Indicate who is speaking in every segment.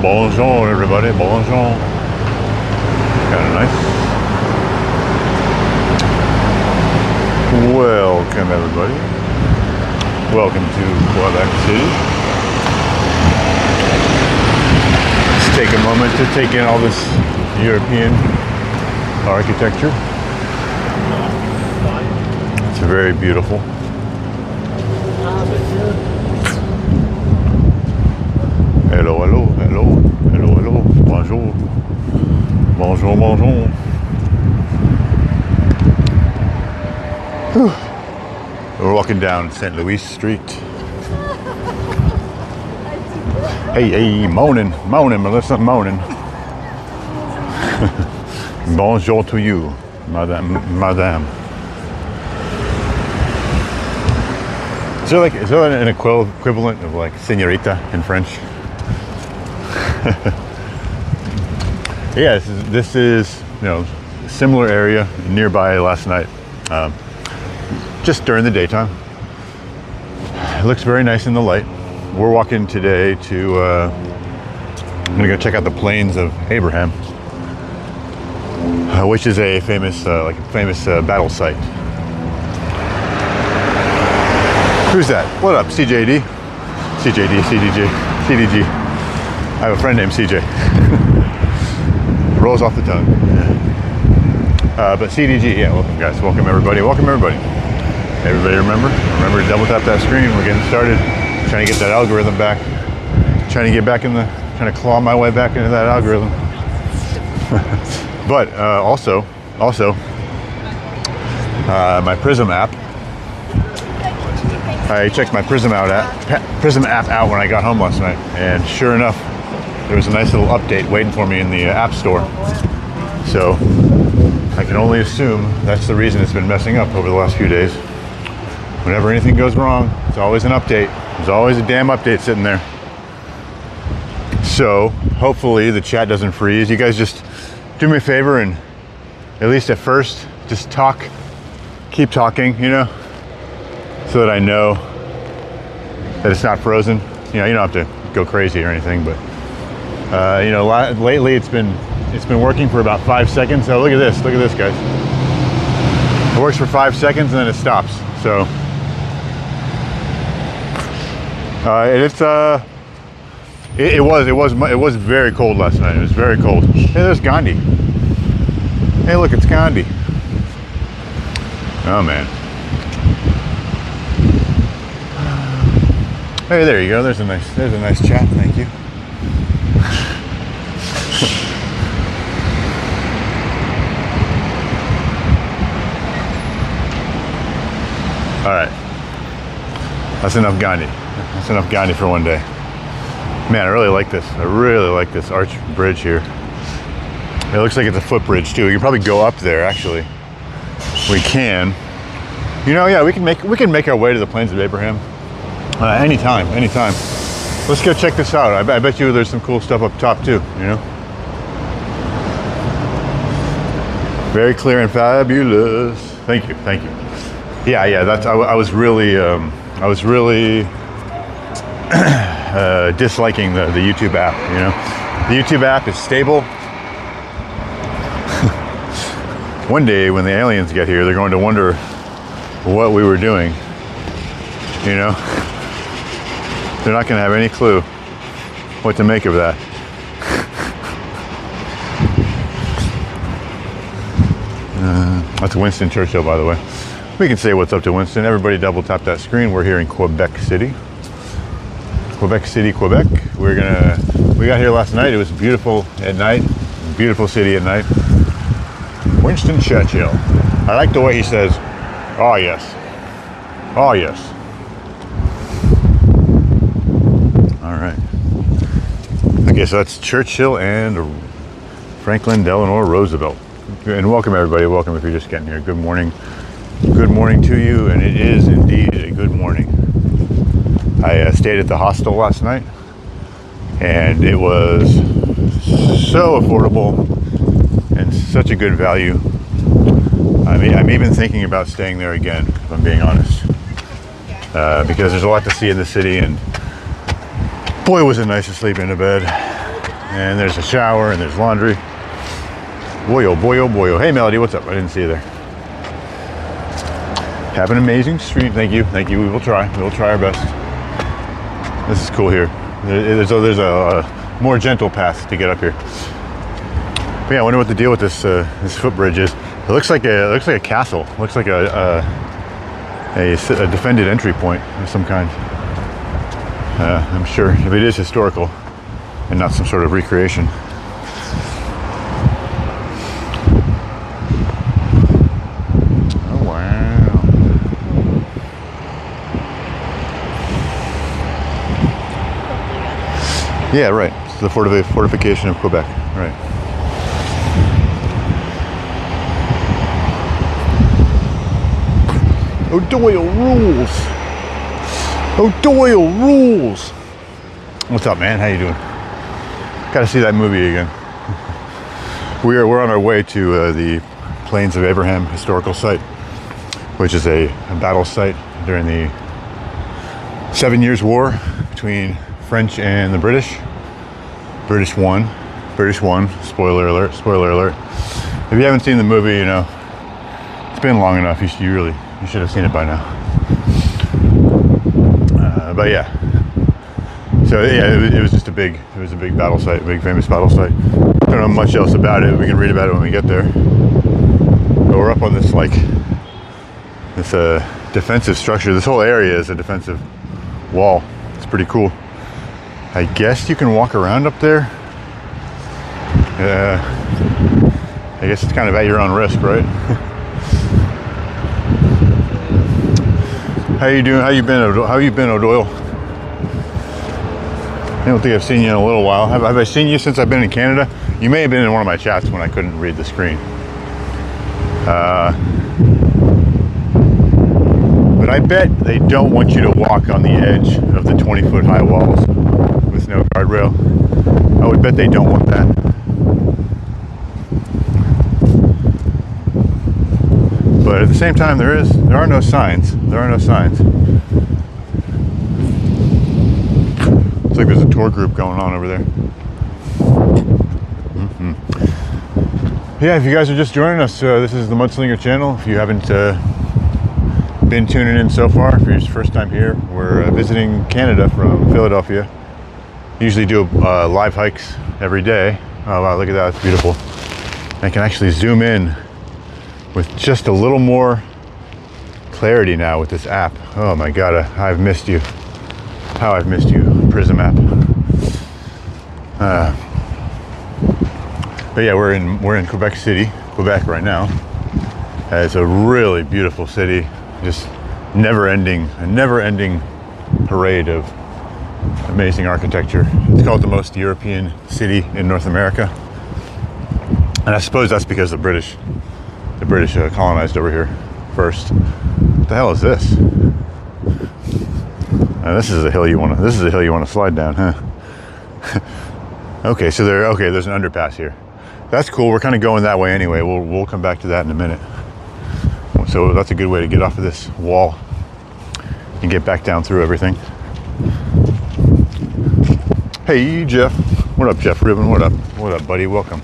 Speaker 1: bonjour everybody, bonjour. Kind of nice. Welcome everybody. Welcome to Quebec City. Let's take a moment to take in all this European architecture. It's very beautiful. Hello, hello, hello, hello, hello, bonjour, bonjour, bonjour. Whew. We're walking down St. Louis Street. Hey, moaning, Melissa, moaning. Bonjour to you, madame. Is there an equivalent of like señorita in French? Yeah, this is similar area nearby last night, just during the daytime. It looks very nice in the light. We're walking today to I'm gonna go check out the Plains of Abraham, which is a famous battle site. Who's that? What up, CJD? CJD, CDG, CDG. I have a friend named CJ. Rolls off the tongue. But CDG, yeah, welcome guys. Welcome everybody. Welcome everybody. Everybody remember to double tap that screen. We're getting started. Trying to get that algorithm back. Trying to claw my way back into that algorithm. But also, my Prism app. I checked my Prism app out when I got home last night, and sure enough, there was a nice little update waiting for me in the App Store. So I can only assume that's the reason it's been messing up over the last few days. Whenever anything goes wrong, it's always an update. There's always a damn update sitting there. So hopefully the chat doesn't freeze. You guys just do me a favor and at least at first just keep talking, so that I know that it's not frozen. You don't have to go crazy or anything, but lately it's been working for about 5 seconds. Oh, look at this, guys. It works for 5 seconds and then it stops. So it was very cold last night. It was very cold. Hey, there's Gandhi. Hey, look, it's Gandhi. Oh man. Hey, there you go. There's a nice chat. Thank you. All right. That's enough Gandhi. That's enough Gandhi for one day. Man, I really like this. I really like this arch bridge here. It looks like it's a footbridge too. We can probably go up there. Actually, we can. Yeah, we can make our way to the Plains of Abraham. Anytime. Let's go check this out. I bet you there's some cool stuff up top too, Very clear and fabulous. Thank you. Yeah, that's, I was really disliking the YouTube app, The YouTube app is stable. One day when the aliens get here, they're going to wonder what we were doing, They're not going to have any clue what to make of that. That's Winston Churchill, by the way. We can say what's up to Winston. Everybody double tap that screen. We're here in Quebec City. Quebec City, Quebec. We got here last night. It was beautiful at night. Beautiful city at night. Winston Churchill. I like the way he says, "Oh yes. Oh yes." Okay, so that's Churchill and Franklin Delano Roosevelt. And welcome everybody, welcome if you're just getting here. Good morning. Good morning to you, and it is indeed a good morning. I stayed at the hostel last night, and it was so affordable and such a good value. I'm even thinking about staying there again, if I'm being honest. Because there's a lot to see in the city, and boy was it nice to sleep in a bed. and there's a shower, and there's laundry. Boy, oh boy, oh boy, oh. Hey, Melody, what's up? I didn't see you there. Have an amazing stream. Thank you, thank you. We will try our best. This is cool here. There's a more gentle path to get up here. But yeah, I wonder what the deal with this this footbridge is. It looks like a castle. It looks like a defended entry point of some kind. I'm sure if it is historical and not some sort of recreation. Oh wow! Yeah, right. It's the fortification of Quebec. Right. O'Doyle rules. O'Doyle rules. What's up, man? How you doing? Got to see that movie again. We're on our way to the Plains of Abraham historical site, which is a battle site during the 7 Years' War between French and the British. British won. British won. Spoiler alert. Spoiler alert. If you haven't seen the movie, you know it's been long enough. You should have seen it by now. But yeah, so yeah, it was just a big battle site, a big famous battle site. Don't know much else about it. We can read about it when we get there. But we're up on this defensive structure. This whole area is a defensive wall. It's pretty cool. I guess you can walk around up there. I guess it's kind of at your own risk, right? How you doing? How you been, O'Doyle? I don't think I've seen you in a little while. Have I seen you since I've been in Canada? You may have been in one of my chats when I couldn't read the screen. But I bet they don't want you to walk on the edge of the 20-foot high walls with no guardrail. I would bet they don't want that. But at the same time, there are no signs. There are no signs. Looks like there's a tour group going on over there. Mm-hmm. Yeah, if you guys are just joining us, this is the Mudslinger channel. If you haven't been tuning in so far, if you're your first time here, we're visiting Canada from Philadelphia. Usually do live hikes every day. Oh wow, look at that, it's beautiful. I can actually zoom in with just a little more clarity now with this app. Oh my God, I've missed you. How I've missed you, Prism app. But yeah, we're in Quebec City, Quebec right now. It's a really beautiful city, just a never-ending parade of amazing architecture. It's called the most European city in North America, and I suppose that's because the British colonized over here first. What the hell is this? This is a hill you want to slide down, huh? Okay, so there's an underpass here. That's cool. We're kind of going that way anyway. We'll come back to that in a minute. So that's a good way to get off of this wall and get back down through everything. Hey, Jeff. What up, Jeff Ribbon? What up? What up, buddy? Welcome.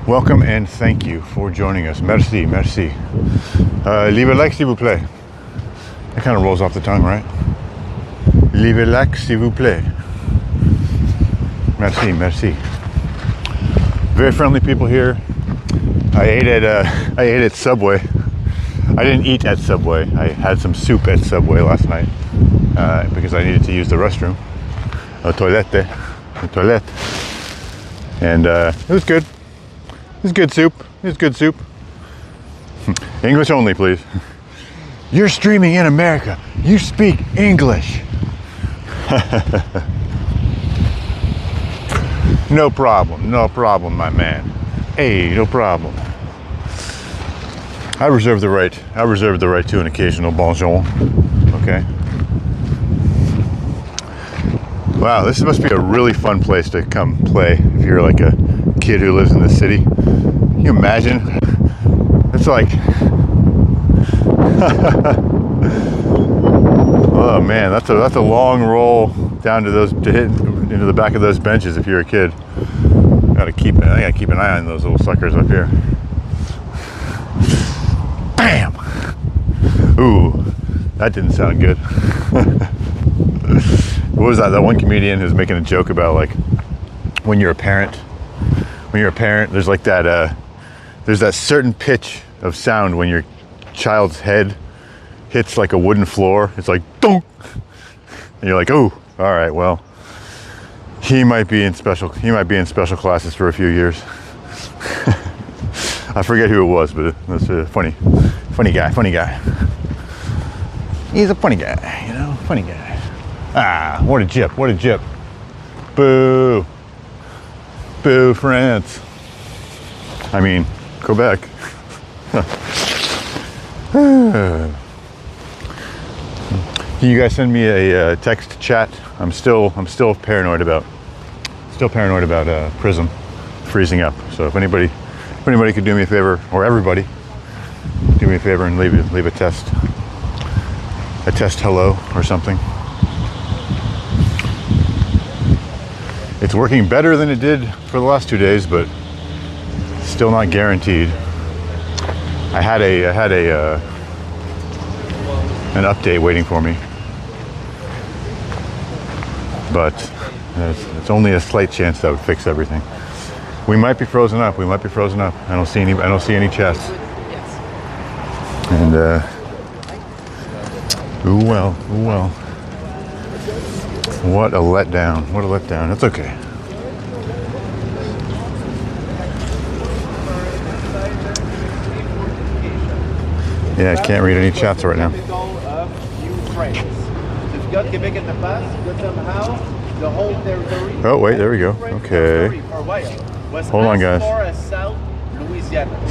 Speaker 1: Welcome and thank you for joining us. Merci, merci. Leave a like, s'il vous plaît. That kind of rolls off the tongue, right? Leave a like, s'il vous plaît. Merci, merci. Very friendly people here. I ate at Subway. I didn't eat at Subway. I had some soup at Subway last night because I needed to use the restroom. The toilette. And it was good. It's good soup. It's good soup. English only, please. You're streaming in America. You speak English. No problem, my man. Hey, no problem. I reserve the right to an occasional bonjour. Okay. Wow, this must be a really fun place to come play if you're like a kid who lives in the city. Can you imagine? It's like, oh man, that's a long roll down to hit into the back of those benches if you're a kid. I gotta keep an eye on those little suckers up here. Bam! Ooh, that didn't sound good. What was that? That one comedian who's making a joke about like when you're a parent, there's like that there's that certain pitch of sound when your child's head hits like a wooden floor. It's like donk, and you're like, oh, all right, well, he might be in special classes for a few years. I forget who it was, but that's a funny guy. He's a funny guy, you know, funny guy. Ah, what a jip. Boo. Boo, France. I mean, Quebec. Can you guys send me a text chat? I'm still paranoid about Prism freezing up. So if anybody could do me a favor, or everybody, do me a favor and leave a test hello or something. It's working better than it did for the last 2 days, but still not guaranteed. I had an update waiting for me, but it's only a slight chance that would fix everything. We might be frozen up. I don't see any chats. And ooh well. What a letdown. It's okay. Yeah, I can't read any chats right now. Oh, wait, there we go. Okay. Hold on, guys.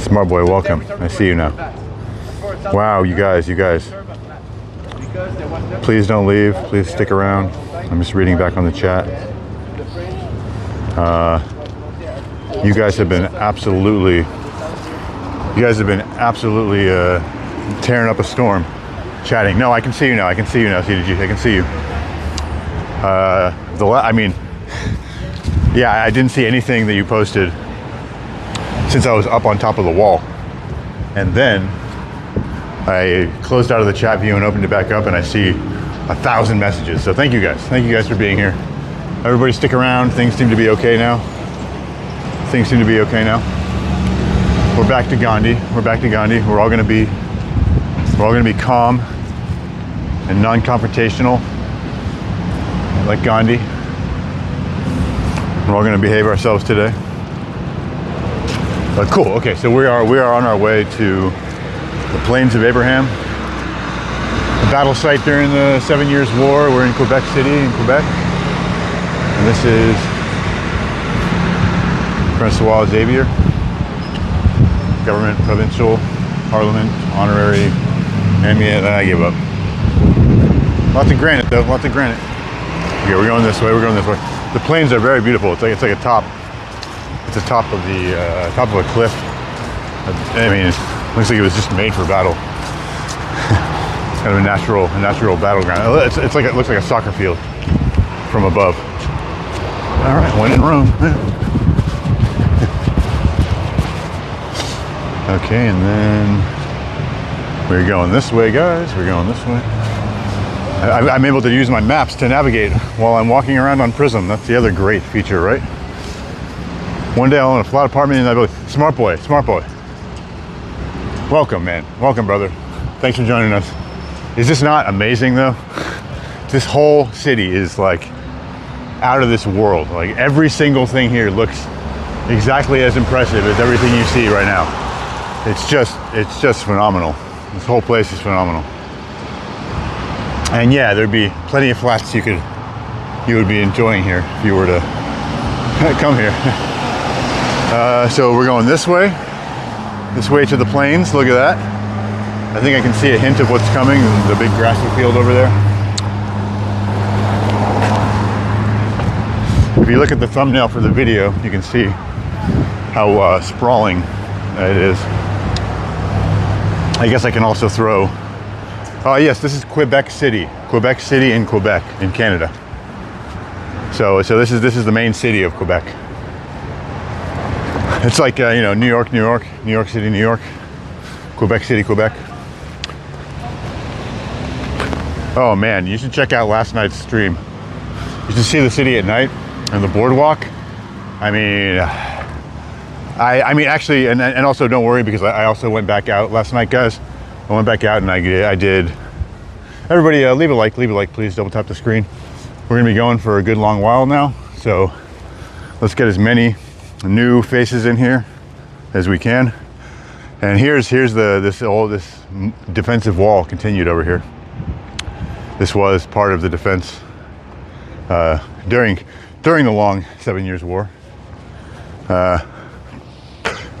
Speaker 1: Smart boy, welcome. I see you now. Wow, you guys. Please don't leave. Please stick around. I'm just reading back on the chat. You guys have been absolutely tearing up a storm. Chatting. No, I can see you now. CDG, I can see you. Yeah, I didn't see anything that you posted since I was up on top of the wall. And then I closed out of the chat view and opened it back up, and I see 1,000 messages. So thank you guys for being here. Everybody stick around. Things seem to be okay now. We're back to Gandhi. We're all gonna be calm and non-confrontational like Gandhi. We're all gonna behave ourselves today. But cool, okay, so we are on our way to the Plains of Abraham, the battle site during the 7 Years' War. We're in Quebec City, Quebec. And this is Francois Xavier, government, provincial, parliament, honorary, and I give up. Lots of granite though, Okay, we're going this way. The plains are very beautiful. It's like a top. It's the top of a cliff. I mean, it looks like it was just made for battle. Kind of a natural battleground. It looks like a soccer field from above. All right, when in Rome. Okay, and then we're going this way, guys. I'm able to use my maps to navigate while I'm walking around on Prism. That's the other great feature, right? One day I'll own a flat apartment in that building. Smart boy. Welcome, man. Welcome, brother. Thanks for joining us. Is this not amazing, though? This whole city is like out of this world. Like every single thing here looks exactly as impressive as everything you see right now. It's just phenomenal. This whole place is phenomenal. And yeah, there'd be plenty of flats you would be enjoying here if you were to come here. So we're going this way to the plains. Look at that. I think I can see a hint of what's coming, the big grassy field over there. If you look at the thumbnail for the video, you can see how sprawling it is. I guess I can also throw, oh yes, this is Quebec City in Quebec, in Canada. So this is the main city of Quebec. It's like, you know, New York, New York, New York City, New York, Quebec City, Quebec. Oh man, you should check out last night's stream. You should see the city at night and the boardwalk. I mean, I mean, actually, and also don't worry, because I also went back out last night, guys. I went back out and I did. Everybody, leave a like, please. Double tap the screen. We're gonna be going for a good long while now, so let's get as many new faces in here as we can. And here's this defensive wall continued over here. This was part of the defense during the long 7 Years' War. I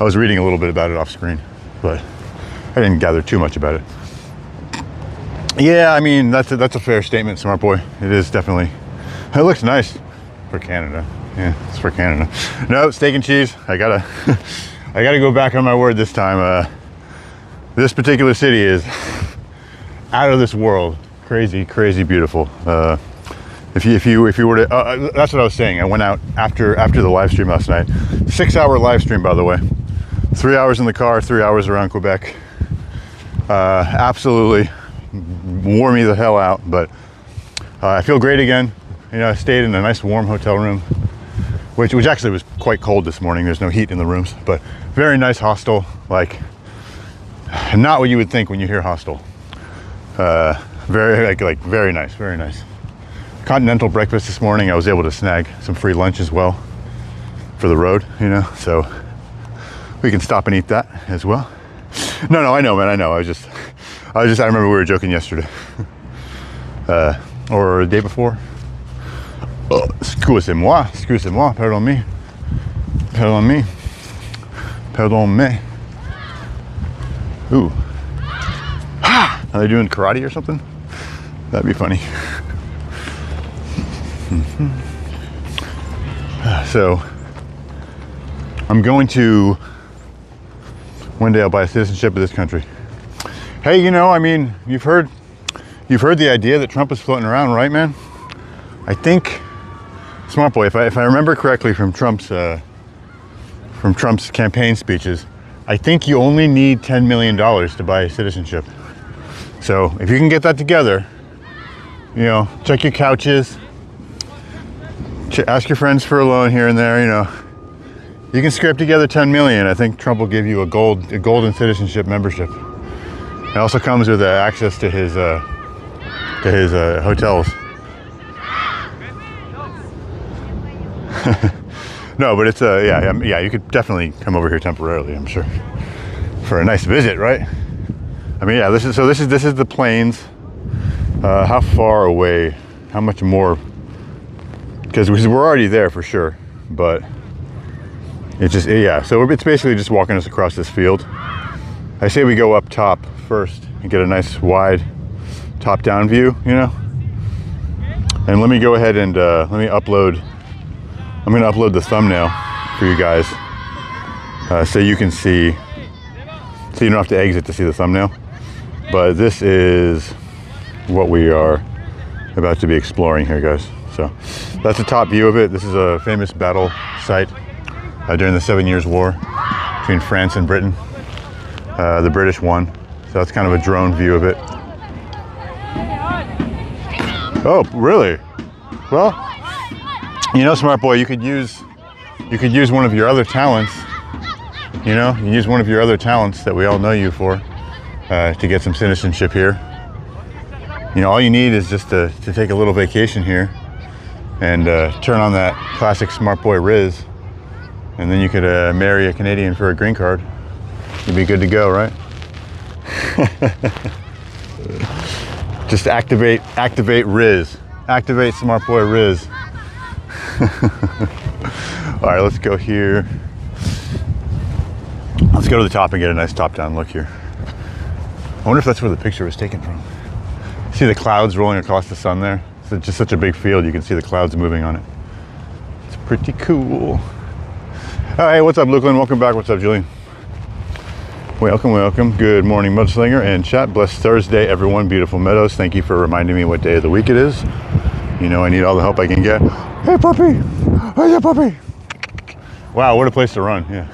Speaker 1: was reading a little bit about it off screen, but I didn't gather too much about it. Yeah, I mean, that's a fair statement, smart boy. It is definitely. It looks nice for Canada. Yeah, it's for Canada. No, steak and cheese. I gotta go back on my word this time. This particular city is out of this world. Crazy, crazy beautiful. If you were to, that's what I was saying. I went out after the live stream last night. 6-hour live stream, by the way. 3 hours in the car, 3 hours around Quebec. Absolutely wore me the hell out, but I feel great again. You know, I stayed in a nice warm hotel room, which actually was quite cold this morning. There's no heat in the rooms, but very nice hostel. Like, not what you would think when you hear hostel. Very very nice, very nice. Continental breakfast this morning. I was able to snag some free lunch as well for the road, you know, so we can stop and eat that as well. No, I know, man, I know. I remember we were joking yesterday, or the day before. Oh, excusez-moi, pardon me. Ooh. Are they doing karate or something? That'd be funny. So, I'm going to, one day I'll buy citizenship of this country. Hey, you know, I mean, you've heard the idea that Trump is floating around, right, man? I think, smart boy, if I remember correctly from Trump's campaign speeches, I think you only need $10 million to buy citizenship. So if you can get that together, you know, check your couches, ask your friends for a loan here and there, you know, you can scrape together 10 million. I think Trump will give you a golden citizenship membership. It also comes with access to his hotels. No, but it's yeah, you could definitely come over here temporarily, I'm sure, for a nice visit, right? I mean, yeah, this is the plains. How far away? How much more? Because we're already there for sure, but it's just, yeah. So it's basically just walking us across this field. I say we go up top first and get a nice wide top-down view, you know. And let me go ahead and let me upload. I'm going to upload the thumbnail for you guys, so you can see. So you don't have to exit to see the thumbnail. But this is what we are about to be exploring here, guys. So that's the top view of it. This is a famous battle site during the 7 Years' War between France and Britain. The British won. So that's kind of a drone view of it. Oh, really? Well, you know, smart boy, you could use one of your other talents. You know, you use one of your other talents that we all know you for, to get some citizenship here. You know, all you need is just to take a little vacation here and turn on that classic smart boy Riz, and then you could marry a Canadian for a green card. You'd be good to go, right? Just activate Riz. Activate smart boy Riz. All right, let's go here. Let's go to the top and get a nice top-down look here. I wonder if that's where the picture was taken from. See the clouds rolling across the sun there? It's just such a big field, you can see the clouds moving on it. It's pretty cool. Oh, hey, what's up, Lukeland? Welcome back. What's up, Julian? Welcome. Good morning, Mudslinger and chat. Blessed Thursday, everyone. Beautiful Meadows. Thank you for reminding me what day of the week it is. You know I need all the help I can get. Hey, puppy. Hey, yeah, puppy. Wow, what a place to run. Yeah.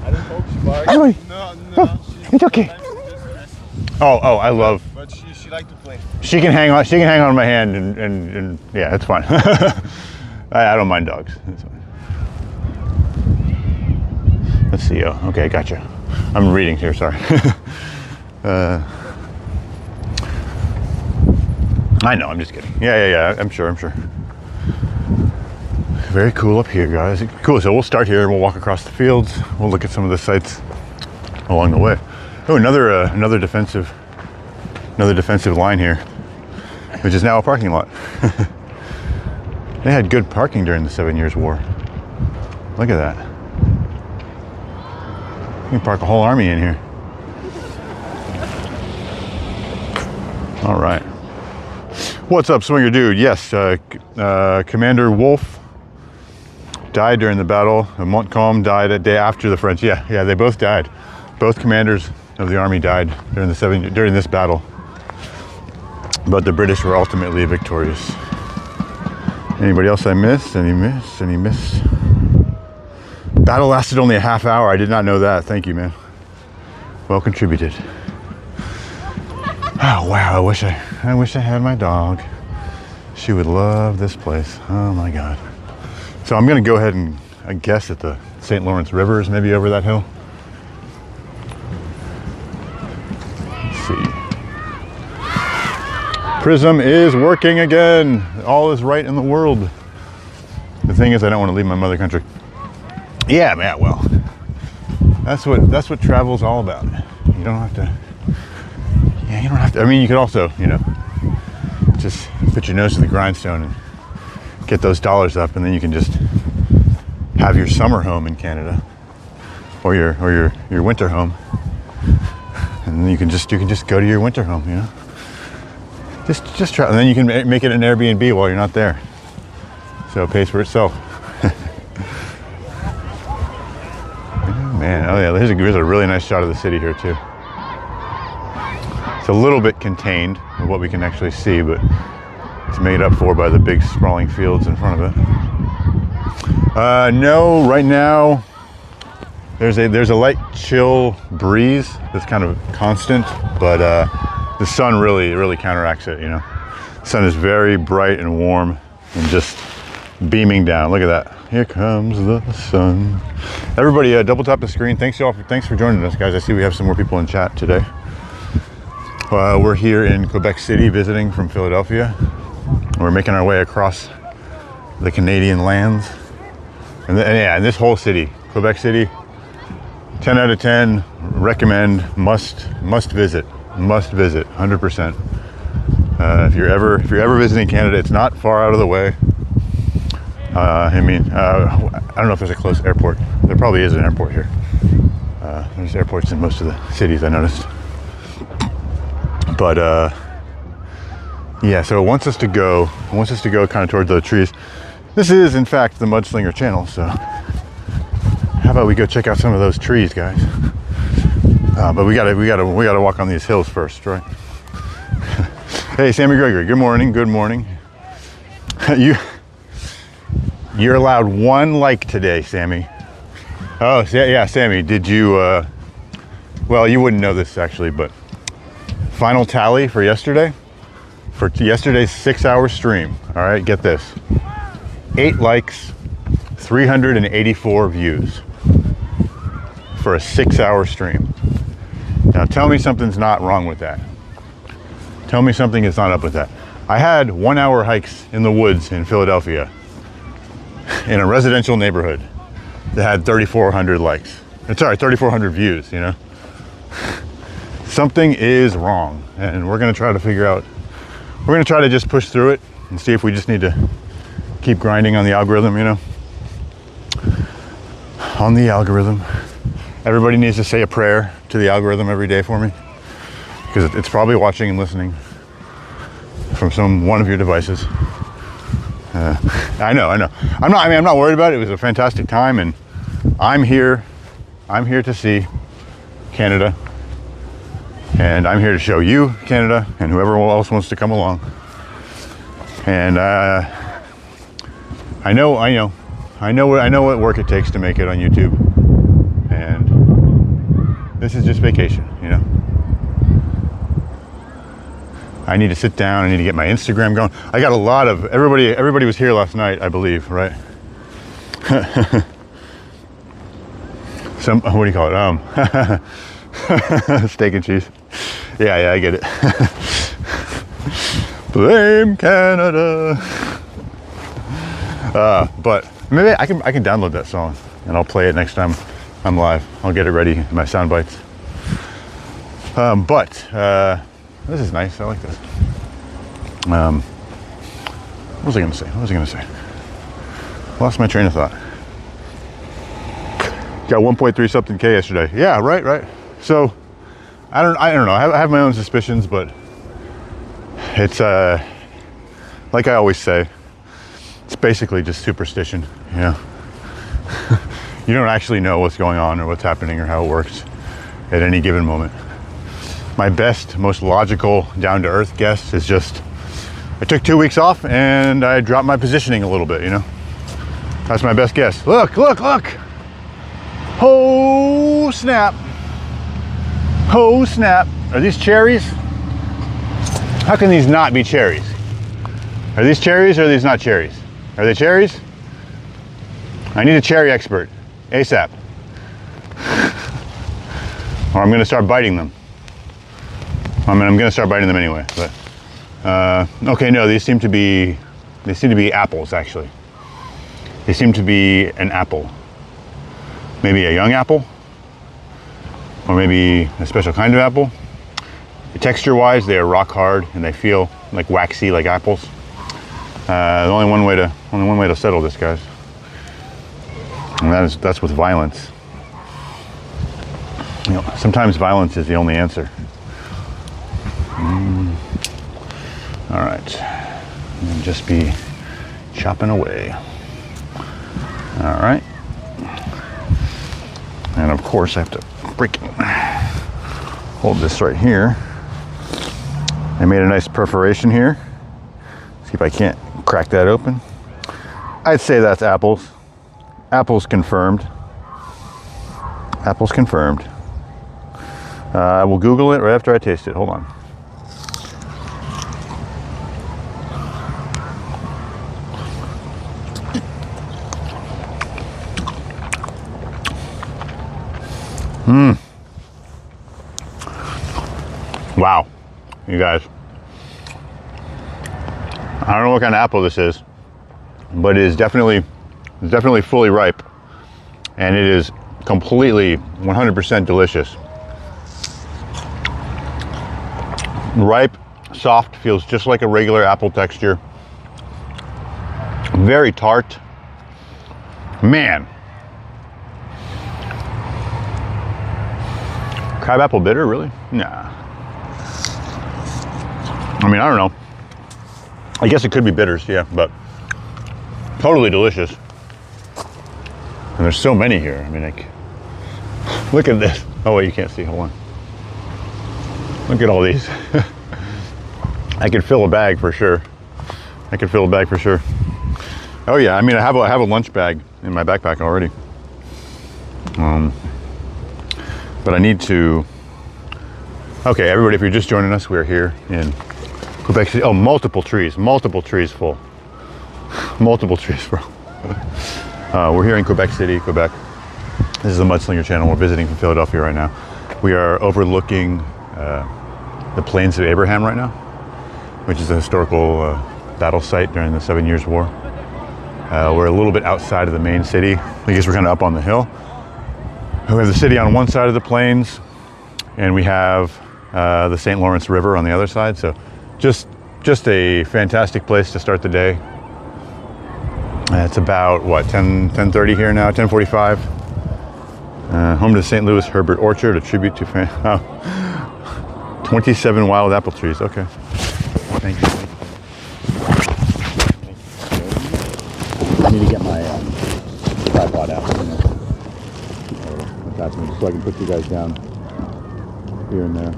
Speaker 2: I don't hope she barks.
Speaker 1: Anyway.
Speaker 2: No.
Speaker 1: It's okay. Oh, I love.
Speaker 2: But she likes to play.
Speaker 1: She can hang on. She can hang on my hand, and yeah, it's fine. I don't mind dogs. It's fine. Let's see. Oh, okay, gotcha. I'm reading here. Sorry. I know. I'm just kidding. Yeah. I'm sure. Very cool up here, guys. Cool. So we'll start here. We'll walk across the fields. We'll look at some of the sites along the way. Oh, another defensive line here, which is now a parking lot. They had good parking during the 7 Years' War. Look at that. You can park a whole army in here. All right. What's up, Swinger Dude? Yes, Commander Wolfe died during the battle. Montcalm died a day after the French. Yeah, they both died. Both commanders of the army died during this battle. But the British were ultimately victorious. Anybody else I missed? Any miss? Battle lasted only a half hour. I did not know that. Thank you, man. Well contributed. Oh wow, I wish I had my dog. She would love this place. Oh my God. So I'm gonna go ahead and I guess at the St. Lawrence River is maybe over that hill. Let's see. Prism is working again. All is right in the world. The thing is, I don't want to leave my mother country. Yeah, man. Well, that's what travel's all about. You don't have to. Yeah, you don't have to. I mean, you could also, just put your nose to the grindstone and get those dollars up, and then you can just have your summer home in Canada, or your winter home, and then you can just go to your winter home. Just try, and then you can make it an Airbnb while you're not there, so it pays for itself. Man, oh yeah, here's a really nice shot of the city here too. It's a little bit contained of what we can actually see, but it's made up for by the big sprawling fields in front of it. No, right now there's a light chill breeze that's kind of constant, but the sun really counteracts it. The sun is very bright and warm and just beaming down. Look at that. Here comes the sun. Everybody, double tap the screen. Thanks for joining us, guys. I see we have some more people in chat today. We're here in Quebec City visiting from Philadelphia. We're making our way across the Canadian lands. And this whole city, Quebec City, 10 out of 10, recommend, must visit, 100%. If you're ever visiting Canada, it's not far out of the way. I don't know if there's a close airport. There probably is an airport here. There's airports in most of the cities, I noticed. But yeah, so it wants us to go kind of towards the trees. This is, in fact, the Mudslinger channel, so how about we go check out some of those trees, guys? But we gotta walk on these hills first, right? Hey, Sammy Gregory. Good morning. You're allowed one like today, Sammy. Oh, yeah, Sammy. Did you? Well, you wouldn't know this actually, but final tally for yesterday. For yesterday's 6-hour stream. All right, get this. 8 likes, 384 views for a 6-hour stream. Now tell me something's not wrong with that. Tell me something is not up with that. I had 1-hour hikes in the woods in Philadelphia in a residential neighborhood that had 3,400 likes. Sorry, 3,400 views, Something is wrong, and we're gonna try to figure out, we're gonna try to just push through it and see if we just need to keep grinding on the algorithm, On the algorithm. Everybody needs to say a prayer to the algorithm every day for me, because it's probably watching and listening from one of your devices. I know. I'm not worried about it. It was a fantastic time, and I'm here to see Canada, and I'm here to show you Canada and whoever else wants to come along. And I know I know what work it takes to make it on YouTube, and this is just vacation, you know. I need to sit down. I need to get my Instagram going. I got a lot of everybody was here last night, I believe, right? What do you call it? Steak and cheese. Yeah, I get it. Blame Canada. But maybe I can download that song and I'll play it next time I'm live. I'll get it ready in my sound bites. This is nice. I like this. What was I gonna say? Lost my train of thought. Got 1.3 something K yesterday. Yeah, right. So I don't know. I have my own suspicions, but it's like I always say, it's basically just superstition, you know. You don't actually know what's going on or what's happening or how it works at any given moment. My best, most logical, down-to-earth guess is just I took 2 weeks off and I dropped my positioning a little bit, you know. That's my best guess. Look. Oh, snap. Are these cherries? How can these not be cherries? Are these cherries or are these not cherries? Are they cherries? I need a cherry expert, ASAP. Or I'm gonna start biting them. I mean, I'm gonna start biting them anyway, but, okay, no, they seem to be apples, actually. They seem to be an apple. Maybe a young apple, or maybe a special kind of apple. Texture-wise, they are rock hard and they feel like waxy, like apples. Only one way to settle this, guys, and that's with violence. You know, sometimes violence is the only answer. All right, and just be chopping away. All right, and of course I have to freaking hold this right here. I made a nice perforation here. See if I can't crack that open. I'd say that's apples. Apples confirmed. Apples confirmed. I will Google it right after I taste it. Hold on. Wow, you guys. I don't know what kind of apple this is, but it is definitely fully ripe, and it is completely 100% delicious. Ripe, soft, feels just like a regular apple texture. Very tart. Man. Crabapple bitter, really? Nah. I mean, I don't know. I guess it could be bitters, yeah, but totally delicious. And there's so many here. I mean, like, look at this. Oh, wait, you can't see. Hold on. Look at all these. I could fill a bag for sure. Oh yeah, I mean, I have a lunch bag in my backpack already. But I need to. Okay, everybody, if you're just joining us, we're here in Quebec City. Oh, multiple trees full. Multiple trees full. We're here in Quebec City, Quebec. This is the Mudslinger channel. We're visiting from Philadelphia right now. We are overlooking the Plains of Abraham right now, which is a historical battle site during the 7 Years' War. We're a little bit outside of the main city. I guess we're kind of up on the hill. We have the city on one side of the plains, and we have the St. Lawrence River on the other side. So just a fantastic place to start the day. It's about, what, 10:30 here now, 10:45. Home to the St. Louis Herbert Orchard, a tribute to 27 wild apple trees. Okay. Thank you. I need to get my tripod out. Attachment so I can put you guys down here and there.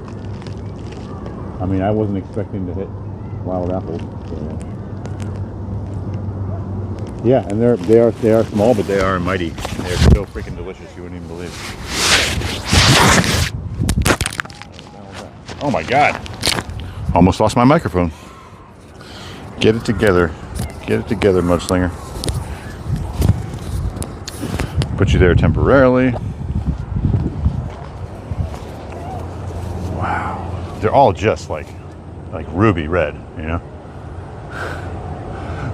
Speaker 1: I mean, I wasn't expecting to hit wild apples. So. Yeah, and they are small, but they are mighty. They're so freaking delicious, you wouldn't even believe. Oh my god! Almost lost my microphone. Get it together. Get it together, Mudslinger. Put you there temporarily. Wow. They're all just like ruby red, you know?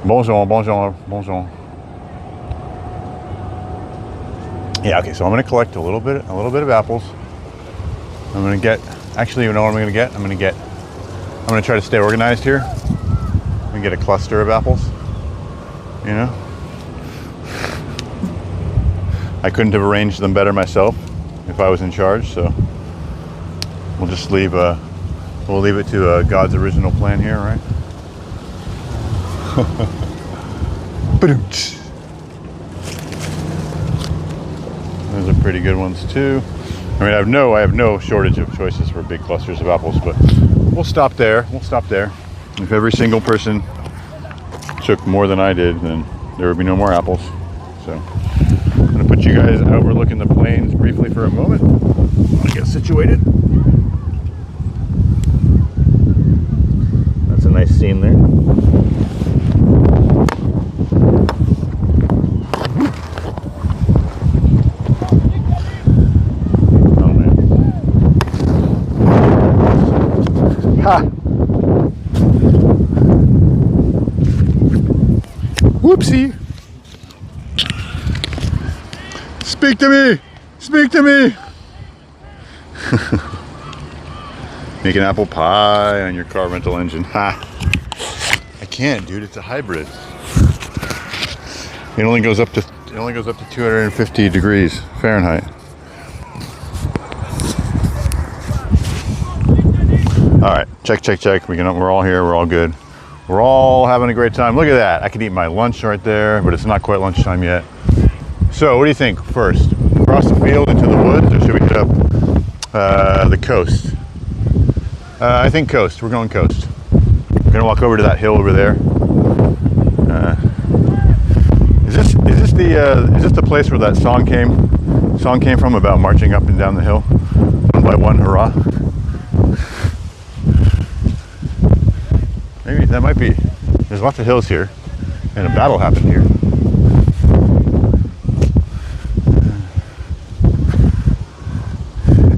Speaker 1: Bonjour, bonjour, bonjour. Yeah, okay, so I'm gonna collect a little bit of apples. I'm gonna get, actually, you know what I'm gonna get? I'm gonna try to stay organized here and get a cluster of apples, you know? I couldn't have arranged them better myself if I was in charge, so we'll just leave it to God's original plan here, right? Those are pretty good ones too. I mean, I have no shortage of choices for big clusters of apples, but we'll stop there. If every single person took more than I did, then there would be no more apples. So I'm gonna put you guys overlooking the plains briefly for a moment. I'm gonna get situated. That's a nice scene there. Oh man. Ha! Whoopsie! Speak to me! Speak to me! Make an apple pie on your car rental engine. Ha! I can't, dude. It's a hybrid. It only goes up to 250 degrees Fahrenheit. All right, check. We're all here. We're all good. We're all having a great time. Look at that. I could eat my lunch right there, but it's not quite lunchtime yet. So, what do you think first? Across the field into the woods, or should we hit up the coast? I think coast. We're going coast. We're gonna walk over to that hill over there. Is this the place where that song came from about marching up and down the hill, one by one, hurrah? Maybe that might be. There's lots of hills here, and a battle happened here.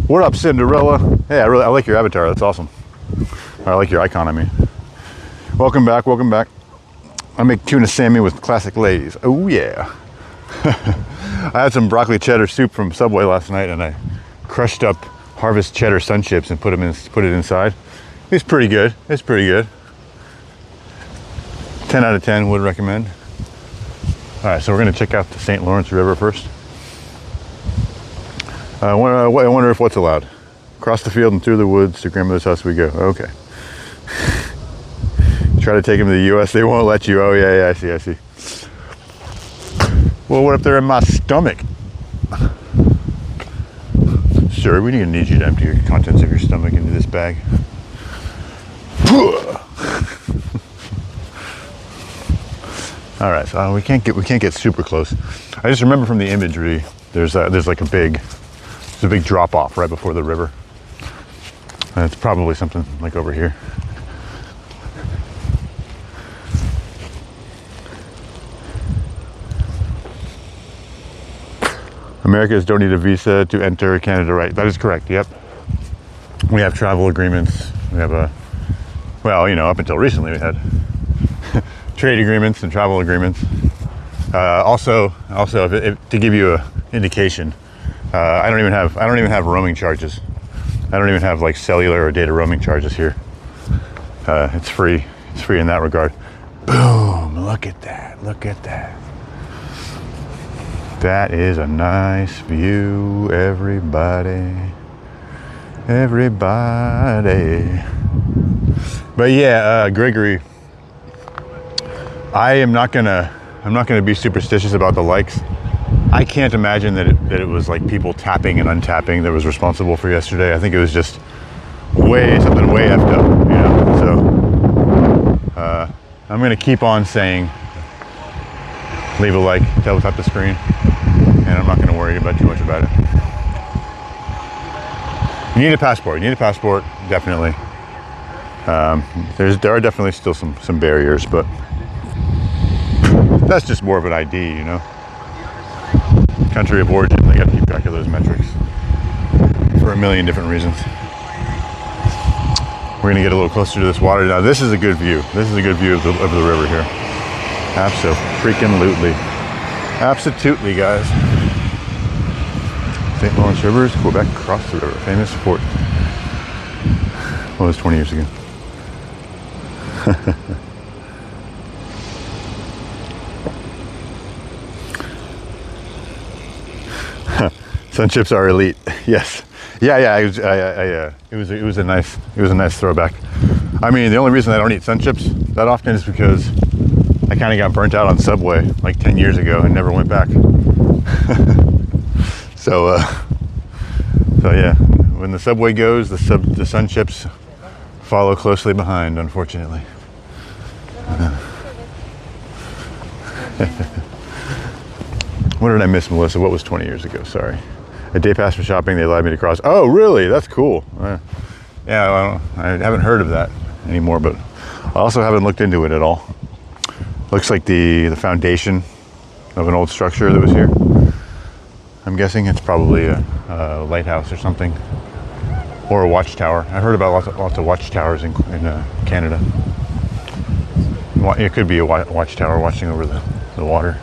Speaker 1: What up, Cinderella? Hey, I like your avatar. That's awesome. I like your icon. I mean, welcome back. I make tuna salmon with classic Lay's. Oh yeah. I had some broccoli cheddar soup from Subway last night, and I crushed up Harvest cheddar sun chips and put it inside. It's pretty good. 10 out of 10 would recommend. All right, so we're gonna check out the St. Lawrence River first. I wonder if what's allowed. Across the field and through the woods to grandmother's house we go. Okay. Try to take them to the U.S. They won't let you. Oh yeah, I see. Well, what if they're in my stomach? Sir, we need you to empty your contents of your stomach into this bag. All right, so we can't get super close. I just remember from the imagery, there's like a big drop off right before the river. And it's probably something like over here. Americans don't need a visa to enter Canada, right? That is correct, yep. We have travel agreements. We have up until recently we had trade agreements and travel agreements. Also, to give you an indication, I don't even have roaming charges. I don't even have like cellular or data roaming charges here. It's free. It's free in that regard. Boom! Look at that. That is a nice view, everybody. But yeah, Gregory, I'm not gonna be superstitious about the likes. I can't imagine that it was like people tapping and untapping that was responsible for yesterday. I think it was just something way effed up, you know. So I'm gonna keep on saying leave a like, tap the screen, and I'm not going to worry about too much about it. You need a passport. Definitely. There are definitely still some barriers, but that's just more of an ID, you know. Country of origin, they got to keep track of those metrics for a million different reasons. We're gonna get a little closer to this water now. This is a good view. This is a good view of the river here. Absolutely, guys. St. Lawrence Rivers, Quebec, across the river. Famous fort. Well, it was 20 years ago. Sun chips are elite. Yes. Yeah. It was a nice throwback. I mean, the only reason I don't eat sun chips that often is because I kind of got burnt out on Subway like 10 years ago and never went back. So yeah, when the Subway goes, the sun chips follow closely behind, unfortunately. What did I miss, Melissa? What was 20 years ago? Sorry. A day pass for shopping, they allowed me to cross. Oh, really? That's cool. Yeah, I haven't heard of that anymore, but I also haven't looked into it at all. Looks like the foundation of an old structure that was here. I'm guessing it's probably a lighthouse or something, or a watchtower. I've heard about lots of watchtowers in Canada. It could be a watchtower watching over the water.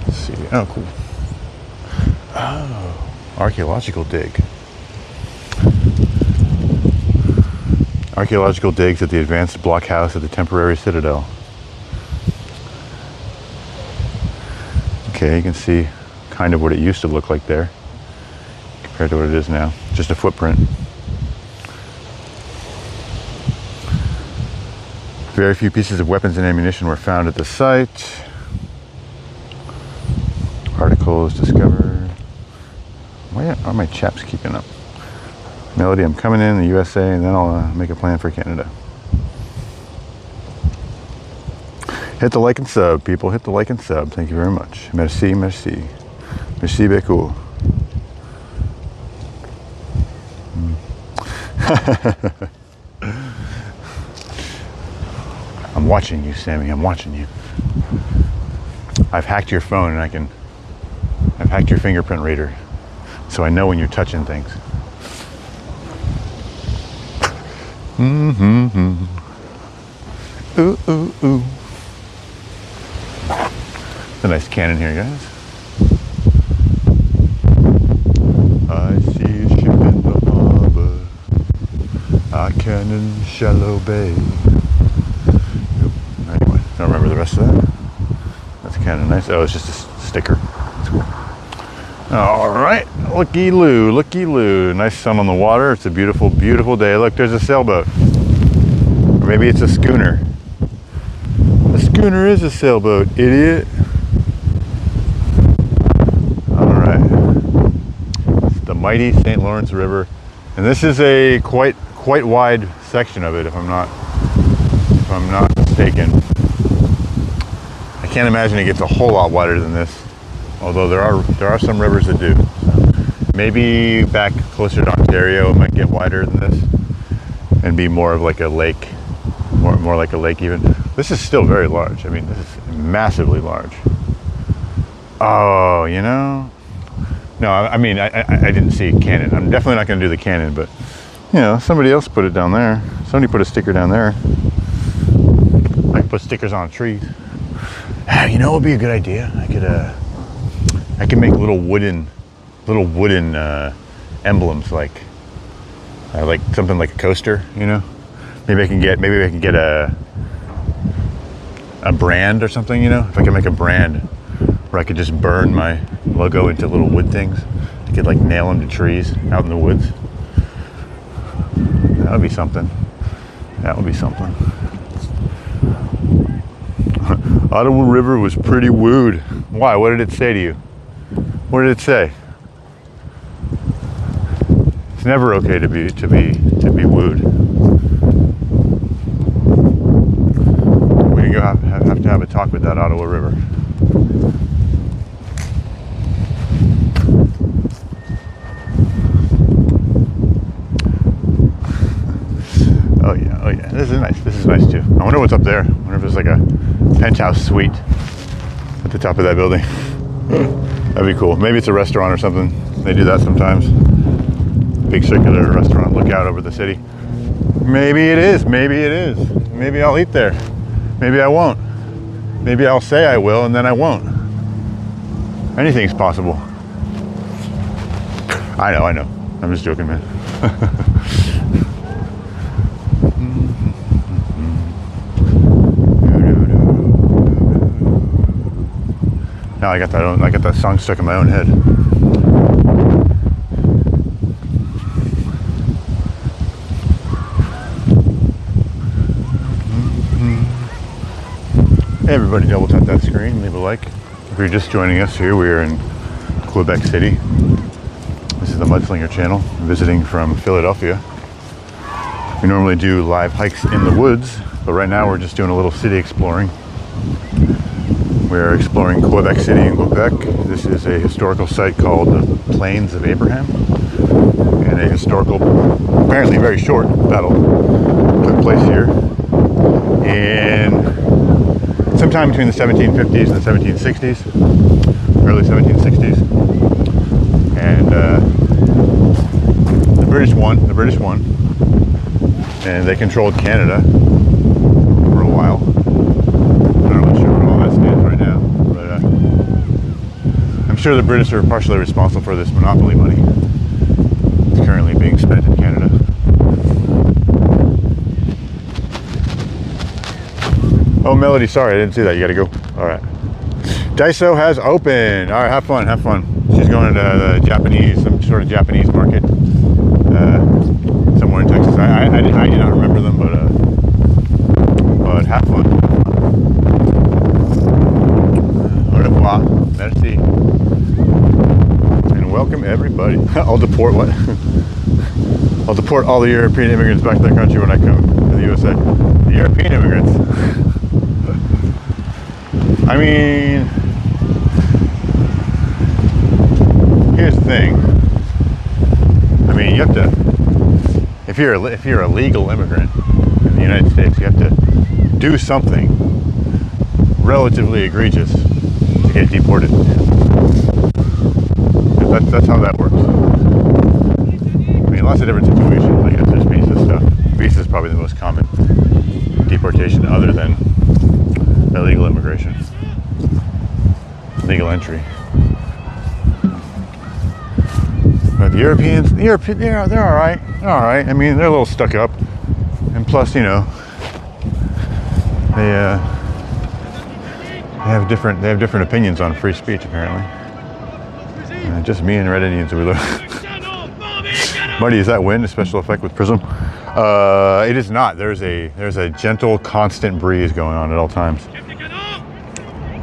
Speaker 1: Let's see. Oh, cool. Oh, archaeological dig. Archaeological digs at the advanced block house at the temporary citadel. Okay, you can see kind of what it used to look like there compared to what it is now. Just a footprint. Very few pieces of weapons and ammunition were found at the site. Articles discovered. Why are my chaps keeping up? Melody, I'm coming in the USA, and then I'll make a plan for Canada. Hit the like and sub, people. Hit the like and sub. Thank you very much. Merci. Merci beaucoup. I'm watching you, Sammy. I'm watching you. I've hacked your phone, and I've hacked your fingerprint reader, so I know when you're touching things. Ooh, ooh, ooh. It's a nice cannon here, guys. I see a ship in the harbor, a cannon, shallow bay. Anyway, I don't remember the rest of that. That's kind of nice. Oh, it's just a sticker. That's cool. All right, looky loo. Nice sun on the water. It's a beautiful, beautiful day. Look, there's a sailboat. Or maybe it's a schooner. A schooner is a sailboat, idiot. All right. It's the mighty St. Lawrence River. And this is a quite wide section of it, if I'm not mistaken. I can't imagine it gets a whole lot wider than this. Although there are some rivers that do. So maybe back closer to Ontario it might get wider than this and be more of like a lake, more like a lake even. This is still very large. I mean, this is massively large. Oh, you know? No, I mean, I didn't see a cannon. I'm definitely not going to do the cannon, but you know, somebody else put it down there. Somebody put a sticker down there. I could put stickers on trees. You know what would be a good idea? I could make little wooden emblems, like something like a coaster, you know. Maybe I can get a brand or something, you know. If I could make a brand where I could just burn my logo into little wood things, I could like nail them to trees out in the woods. That would be something. Ottawa River was pretty wooed. Why? What did it say to you? What did it say? It's never okay to be wooed. We have to have a talk with that Ottawa River. Oh yeah, oh yeah. This is nice. This is nice too. I wonder what's up there. I wonder if there's like a penthouse suite at the top of that building. That'd be cool. Maybe it's a restaurant or something. They do that sometimes. Big circular restaurant, look out over the city. Maybe it is. Maybe it is. Maybe I'll eat there. Maybe I won't. Maybe I'll say I will and then I won't. Anything's possible. I know. I'm just joking, man. Now I got that song stuck in my own head. Hey everybody, double tap that screen, leave a like. If you're just joining us here, we are in Quebec City. This is the Mudslinger channel, visiting from Philadelphia. We normally do live hikes in the woods, but right now we're just doing a little city exploring. We're exploring Quebec City in Quebec. This is a historical site called the Plains of Abraham, and a historical, apparently very short battle took place here in sometime between the 1750s and the 1760s, early 1760s. And the British won, and they controlled Canada for a while. I'm not sure where all that stands right now, but I'm sure the British are partially responsible for this monopoly money. It's currently being spent in Canada. Oh, Melody, sorry, I didn't see that. You gotta go. All right. Daiso has opened. All right, have fun, have fun. She's going to the Japanese, some sort of Japanese market somewhere in Texas. I do not remember them, but have fun. Au revoir. Merci. And welcome everybody. I'll deport what? I'll deport all the European immigrants back to their country when I come to the USA. The European immigrants. I mean, here's the thing. I mean, you have to, if you're a legal immigrant in the United States, you have to do something relatively egregious to get deported. That's how that works. I mean, lots of different situations. I guess there's visa stuff. Visa is probably the most common deportation, other than illegal immigration, legal entry. But the Europeans, they're all right. They're all right. I mean, they're a little stuck up, and plus, you know, they have different opinions on free speech apparently. Just me and Red Indians we look. Marty, is that wind a special effect with Prism? It is not. There's a gentle, constant breeze going on at all times.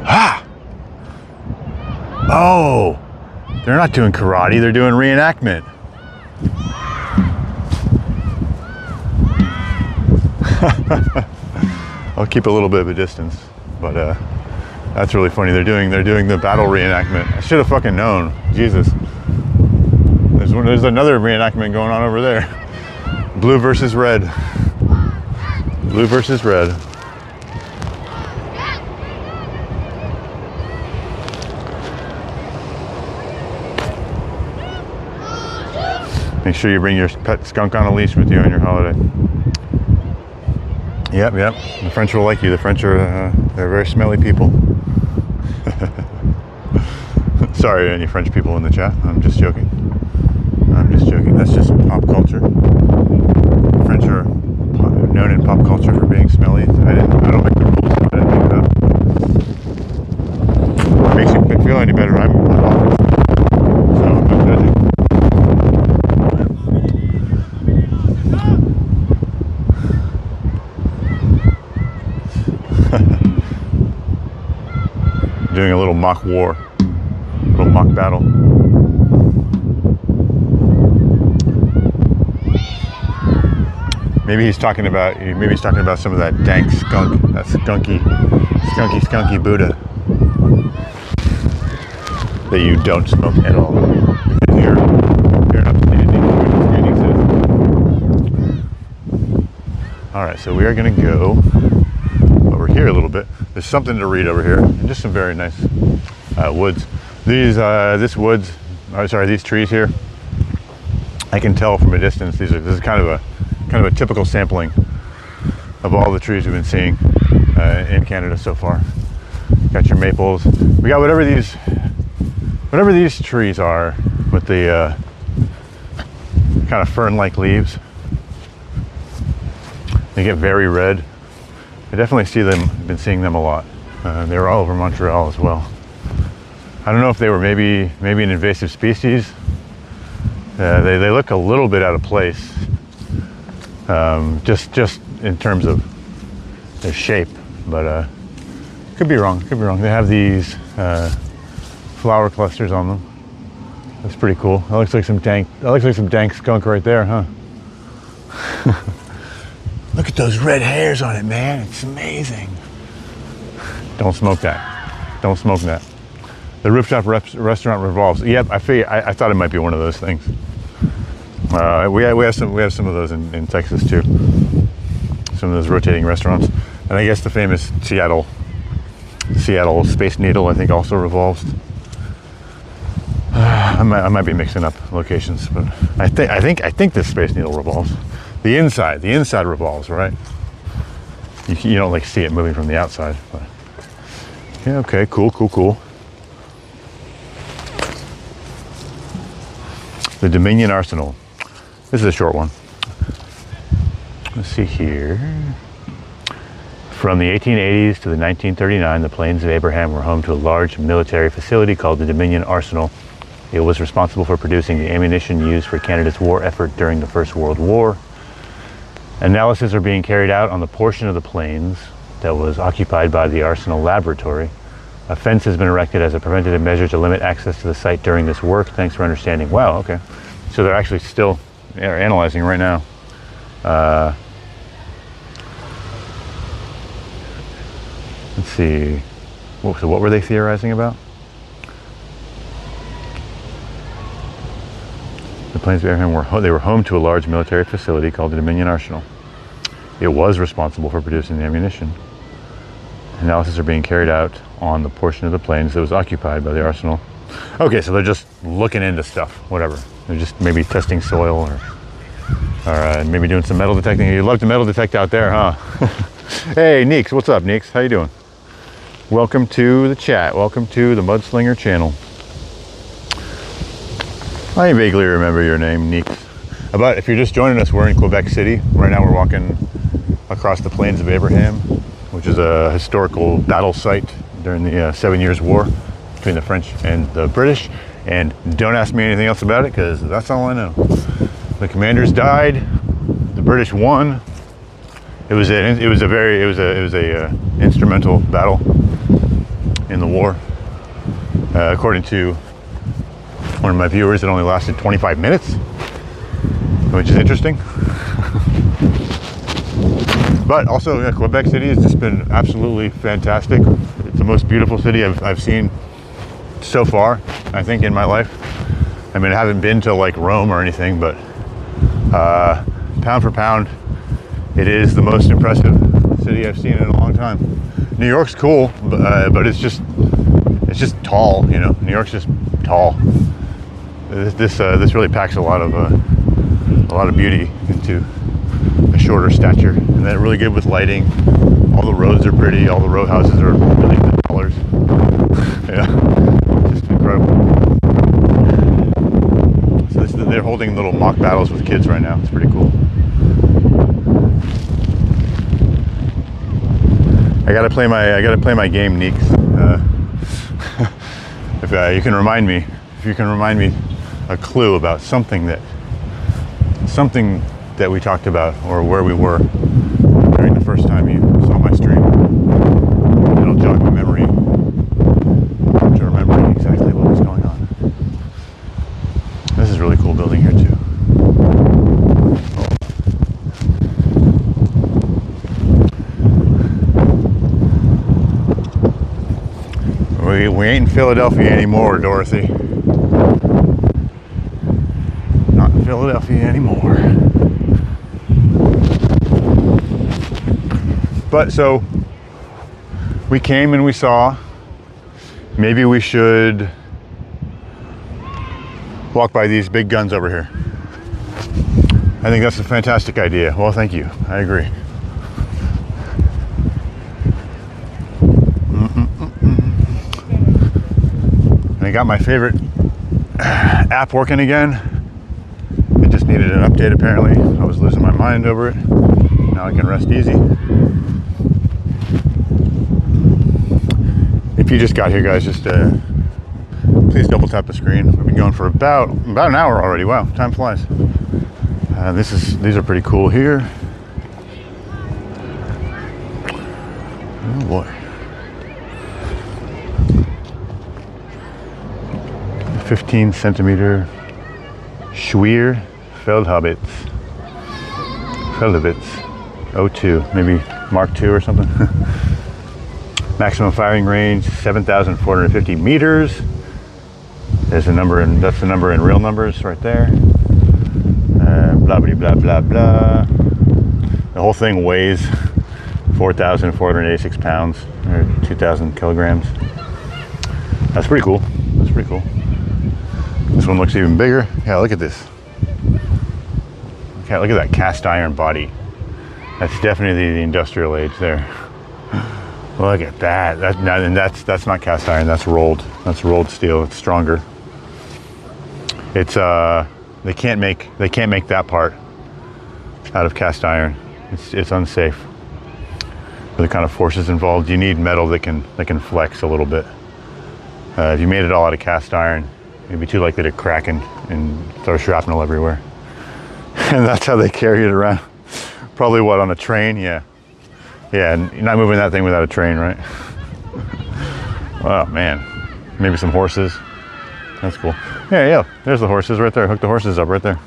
Speaker 1: Ah! Oh! They're not doing karate, they're doing reenactment. I'll keep a little bit of a distance, but that's really funny. They're doing the battle reenactment. I should have fucking known. Jesus. There's another reenactment going on over there. Blue versus red. Blue versus red. Make sure you bring your pet skunk on a leash with you on your holiday. Yep. The French will like you. The French are they're very smelly people. Sorry, any French people in the chat. I'm just joking. That's just pop culture. French are known in pop culture for being smelly. I don't make the rules. I didn't make it up. Makes you feel any better? I'm awful. So I'm not judging. Doing a little mock war, a little mock battle. Maybe he's talking about some of that dank skunk, that skunky Buddha. that you don't smoke at all. Because you're an upstanding citizen. All right, so we are going to go over here a little bit. There's something to read over here, and just some very nice woods. These trees here, I can tell from a distance. This is kind of a typical sampling of all the trees we've been seeing in Canada so far. Got your maples. We got whatever these trees are with the kind of fern-like leaves. They get very red. I definitely been seeing them a lot. They're all over Montreal as well. I don't know if they were maybe an invasive species. They look a little bit out of place, just in terms of their shape, but could be wrong. They have these flower clusters on them. That's pretty cool. That looks like some dank skunk right there, huh? Look at those red hairs on it, man. It's amazing. Don't smoke that. Don't smoke that. The rooftop restaurant revolves. Yep, I thought it might be one of those things. We have some of those in Texas too. Some of those rotating restaurants, and I guess the famous Seattle Space Needle, I think, also revolves. I might be mixing up locations, but I think this Space Needle revolves. The inside revolves, right? You don't like see it moving from the outside, but yeah, okay, cool. The Dominion Arsenal. This is a short one. Let's see here. From the 1880s to the 1939, the Plains of Abraham were home to a large military facility called the Dominion Arsenal. It was responsible for producing the ammunition used for Canada's war effort during the First World War. Analyses are being carried out on the portion of the plains that was occupied by the Arsenal Laboratory. A fence has been erected as a preventative measure to limit access to the site during this work. Thanks for understanding. Wow, okay. So they're actually still analyzing right now. Let's see. So what were they theorizing about? The Plains of Abraham were home to a large military facility called the Dominion Arsenal. It was responsible for producing the ammunition. Analyses are being carried out on the portion of the plains that was occupied by the arsenal. Okay, so they're just looking into stuff, whatever. They're just maybe testing soil or maybe doing some metal detecting. You love to metal detect out there, huh? Hey, Neeks, what's up, Neeks? How you doing? Welcome to the chat. Welcome to the Mudslinger channel. I vaguely remember your name, Neeks. But if you're just joining us, we're in Quebec City. Right now we're walking across the Plains of Abraham, which is a historical battle site during the 7 Years' War between the French and the British. And don't ask me anything else about it, because that's all I know. The commanders died. The British won. It was a instrumental battle in the war. According to one of my viewers, it only lasted 25 minutes, which is interesting. But also, yeah, Quebec City has just been absolutely fantastic. It's the most beautiful city I've seen so far, I think, in my life. I mean, I haven't been to like Rome or anything, but pound for pound, it is the most impressive city I've seen in a long time. New York's cool, but it's just tall, you know. New York's just tall. This really packs a lot of beauty into a shorter stature, and then really good with lighting. All the roads are pretty. All the row houses are really good colors. Yeah, just incredible. So they're holding little mock battles with kids right now. It's pretty cool. I gotta play my game, Neeks. If you can remind me a clue about something that we talked about, or where we were during the first time you saw my stream. It'll jog my memory to remembering exactly what was going on. This is a really cool building here too. We ain't in Philadelphia anymore, Dorothy. Not in Philadelphia anymore. But so we came and we saw. Maybe we should walk by these big guns over here. I think that's a fantastic idea. Well, thank you. I agree. And I got my favorite app working again. It just needed an update apparently. I was losing my mind over it. Now I can rest easy. If you just got here, guys, just please double tap the screen. We've been going for about an hour already. Wow, time flies. These are pretty cool here. Oh boy. 15 centimeter Schweer Feldhaubitz. O2, maybe Mark II or something. Maximum firing range 7,450 meters. There's a number, and that's the number in real numbers right there. Blah blah blah blah blah. The whole thing weighs 4,486 pounds or 2,000 kilograms. That's pretty cool. That's pretty cool. This one looks even bigger. Yeah, look at this. Okay, look at that cast iron body. That's definitely the industrial age there. Look at that. That's not cast iron. That's rolled. That's rolled steel. It's stronger. It's they can't make that part out of cast iron. It's unsafe. For the kind of forces involved, you need metal that can flex a little bit. If you made it all out of cast iron, you'd be too likely to crack and throw shrapnel everywhere. And that's how they carry it around. Probably what, on a train? Yeah. Yeah, and you're not moving that thing without a train, right? Oh man, maybe some horses. That's cool. Yeah, there's the horses right there. Hook the horses up right there.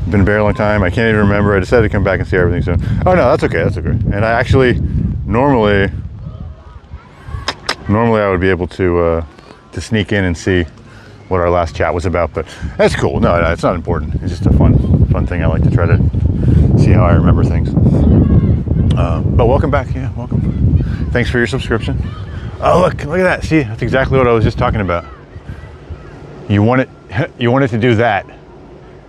Speaker 1: Been a very long time. I can't even remember. I decided to come back and see everything soon. Oh no, that's okay. That's okay. And I actually normally I would be able to sneak in and see what our last chat was about, but that's cool. No, it's not important. It's just a fun thing. I like to try to see how I remember things. But welcome back. Yeah, welcome. Thanks for your subscription. Oh, look at that. See, that's exactly what I was just talking about. You want it to do that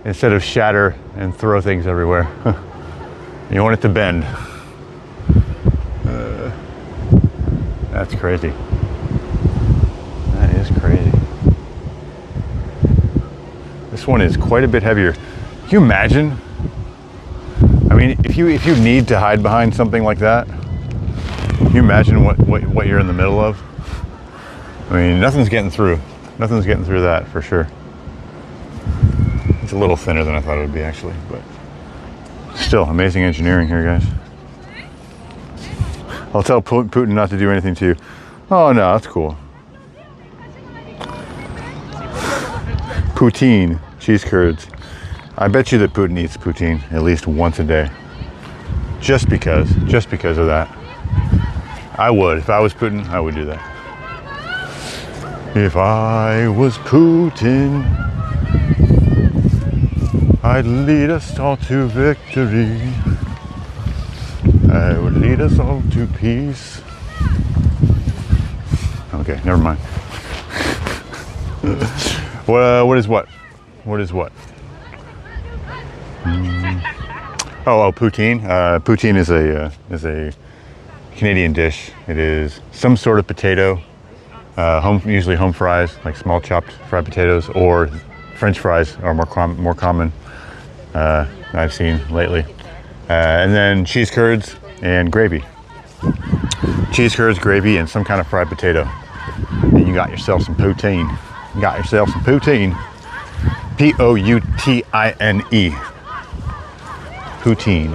Speaker 1: instead of shatter and throw things everywhere. You want it to bend. That's crazy. That is crazy. This one is quite a bit heavier. Can you imagine? I mean, if you need to hide behind something like that, can you imagine what you're in the middle of? I mean, nothing's getting through. Nothing's getting through that for sure. It's a little thinner than I thought it would be actually, but still amazing engineering here, guys. I'll tell Putin not to do anything to you. Oh no, that's cool. Poutine, cheese curds. I bet you that Putin eats poutine at least once a day. Just because of that. I would. If I was Putin, I would do that. If I was Putin, I'd lead us all to victory. I would lead us all to peace. Okay, never mind. What is what? What is what? Oh, poutine. Poutine is a Canadian dish. It is some sort of potato, usually home fries, like small chopped fried potatoes, or French fries are more common. I've seen lately, and then cheese curds and gravy. Cheese curds, gravy, and some kind of fried potato, and you got yourself some poutine. You got yourself some poutine. Poutine. Poutine.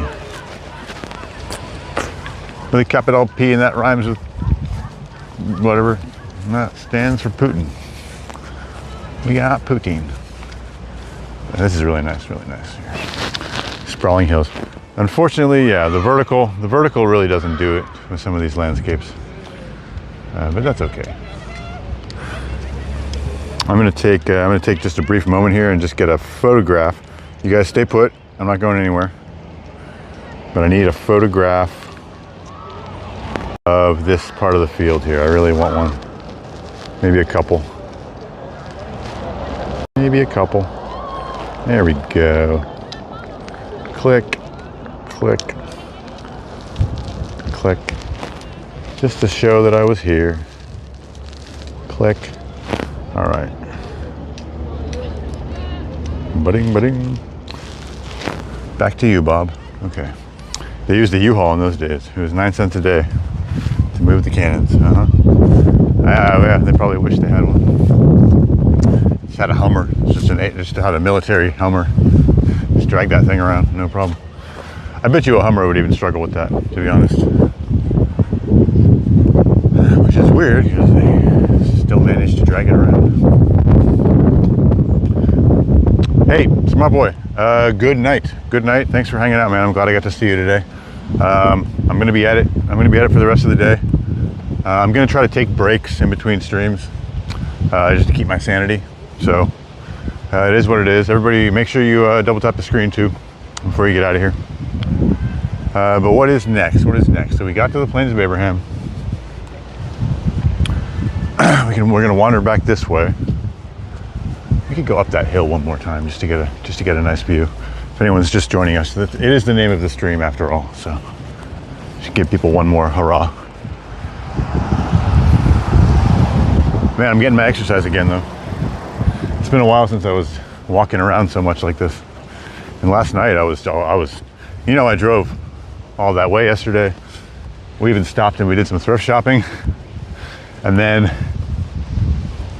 Speaker 1: With a capital P, and that rhymes with whatever. And that stands for Putin. We got poutine. This is really nice, really nice. Sprawling hills. Unfortunately, yeah, the vertical really doesn't do it with some of these landscapes. but that's okay. I'm gonna take just a brief moment here and just get a photograph. You guys stay put. I'm not going anywhere. But I need a photograph of this part of the field here. I really want one. Maybe a couple. Maybe a couple. There we go. Click, click, click. Just to show that I was here. Click. All right. Ba-ding, ba-ding. Back to you, Bob. Okay. They used a U-Haul in those days. It was 9 cents a day to move the cannons. Yeah, they probably wish they had one. Just had a Hummer. Just had a military Hummer. Just drag that thing around, no problem. I bet you a Hummer would even struggle with that, to be honest. Which is weird because they still managed to drag it around. Hey, smart boy. Good night. Good night. Thanks for hanging out, man. I'm glad I got to see you today. I'm gonna be at it. I'm gonna be at it for the rest of the day. I'm gonna try to take breaks in between streams, just to keep my sanity. So it is what it is. Everybody, make sure you double tap the screen too before you get out of here. But what is next? What is next? So we got to the Plains of Abraham. We're gonna wander back this way. We could go up that hill one more time just to get a nice view. If anyone's just joining us, it is the name of the stream after all. So should give people one more hurrah. Man, I'm getting my exercise again though. It's been a while since I was walking around so much like this. And last night I was, you know, I drove all that way yesterday. We even stopped and we did some thrift shopping, and then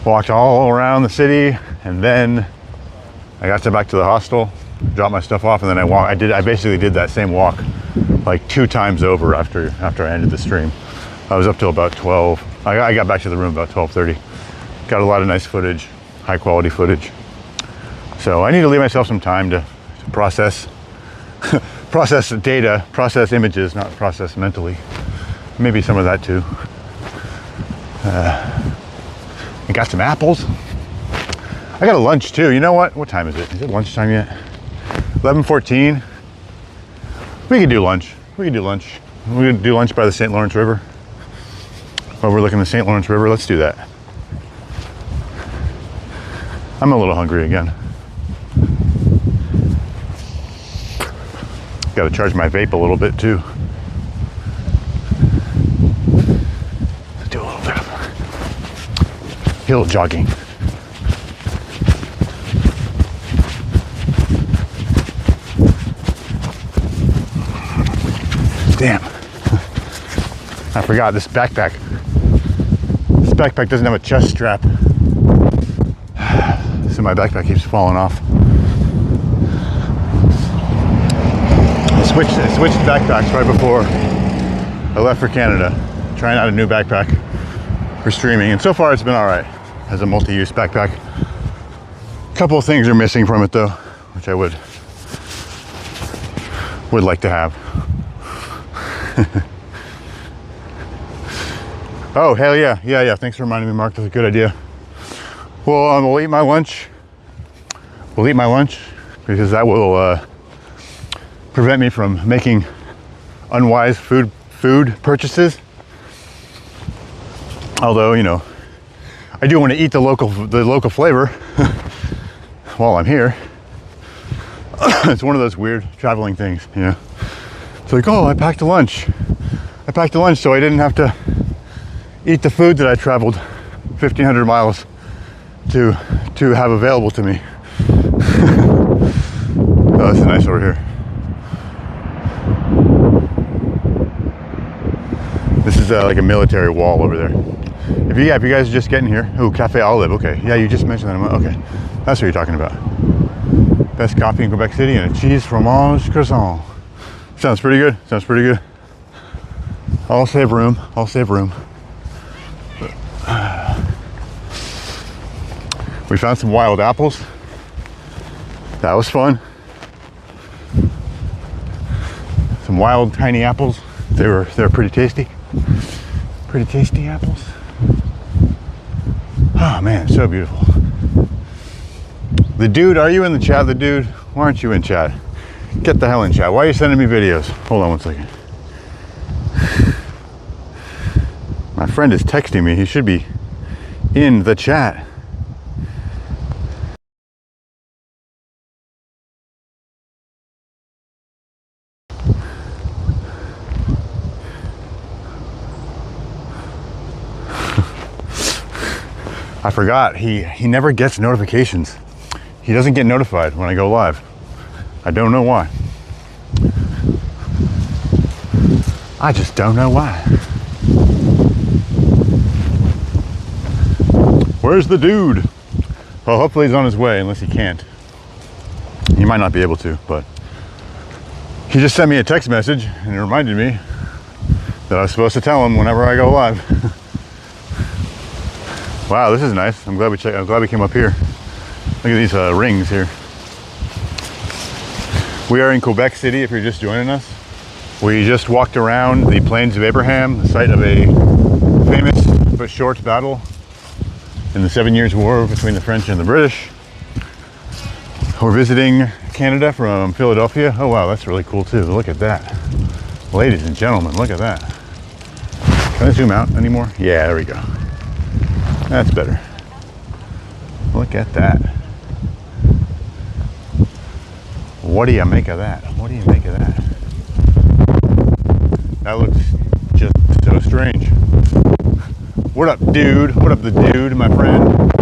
Speaker 1: walked all around the city, and then I got back to the hostel, dropped my stuff off, and then I basically did that same walk like 2 times over after I ended the stream. I was up till about 12. I got back to the room about 12:30. Got a lot of nice footage, high quality footage. So I need to leave myself some time to process process data, process images, not process mentally. Maybe some of that too. I got some apples. I got a lunch too. You know what? What time is it? Is it lunchtime yet? 11:14. We could do lunch. We could do lunch. We could do lunch by the St. Lawrence River. Overlooking the St. Lawrence River. Let's do that. I'm a little hungry again. Got to charge my vape a little bit too. Let's do a little bit of hill jogging. Damn. I forgot this backpack. This backpack doesn't have a chest strap. So my backpack keeps falling off. I switched backpacks right before I left for Canada, trying out a new backpack for streaming, and so far it's been all right as a multi-use backpack. A couple of things are missing from it though, which I would like to have. Oh, hell yeah. Yeah. Thanks for reminding me, Mark. That's a good idea. Well, we'll eat my lunch. We'll eat my lunch because that will prevent me from making unwise food purchases. Although, you know, I do want to eat the local flavor while I'm here. It's one of those weird traveling things, you know. It's like, oh, I packed a lunch so I didn't have to eat the food that I traveled 1,500 miles to have available to me. Oh, this is nice over here. This is like a military wall over there. If you guys are just getting here, oh, Cafe Olive, okay. Yeah, you just mentioned that. Okay, that's what you're talking about. Best coffee in Quebec City and a cheese fromage croissant. Sounds pretty good. Sounds pretty good. I'll save room. I'll save room. We found some wild apples. That was fun. Some wild tiny apples. They're pretty tasty. Pretty tasty apples. Oh man, so beautiful. The dude, are you in the chat? The dude, why aren't you in chat? Get the hell in chat. Why are you sending me videos? Hold on one second. My friend is texting me. He should be in the chat. I forgot, he never gets notifications. He doesn't get notified when I go live. I don't know why. I just don't know why. Where's the dude? Well, hopefully he's on his way, unless he can't. He might not be able to, but he just sent me a text message and it reminded me that I was supposed to tell him whenever I go live. Wow, this is nice. I'm glad we came up here. Look at these rings here. We are in Quebec City, if you're just joining us. We just walked around the Plains of Abraham, the site of a famous but short battle in the 7 Years' War between the French and the British. We're visiting Canada from Philadelphia. Oh wow, that's really cool too. Look at that. Ladies and gentlemen, look at that. Can I zoom out anymore? Yeah, there we go. That's better. Look at that. What do you make of that? What do you make of that? That looks just so strange. What up, dude? What up, the dude, my friend?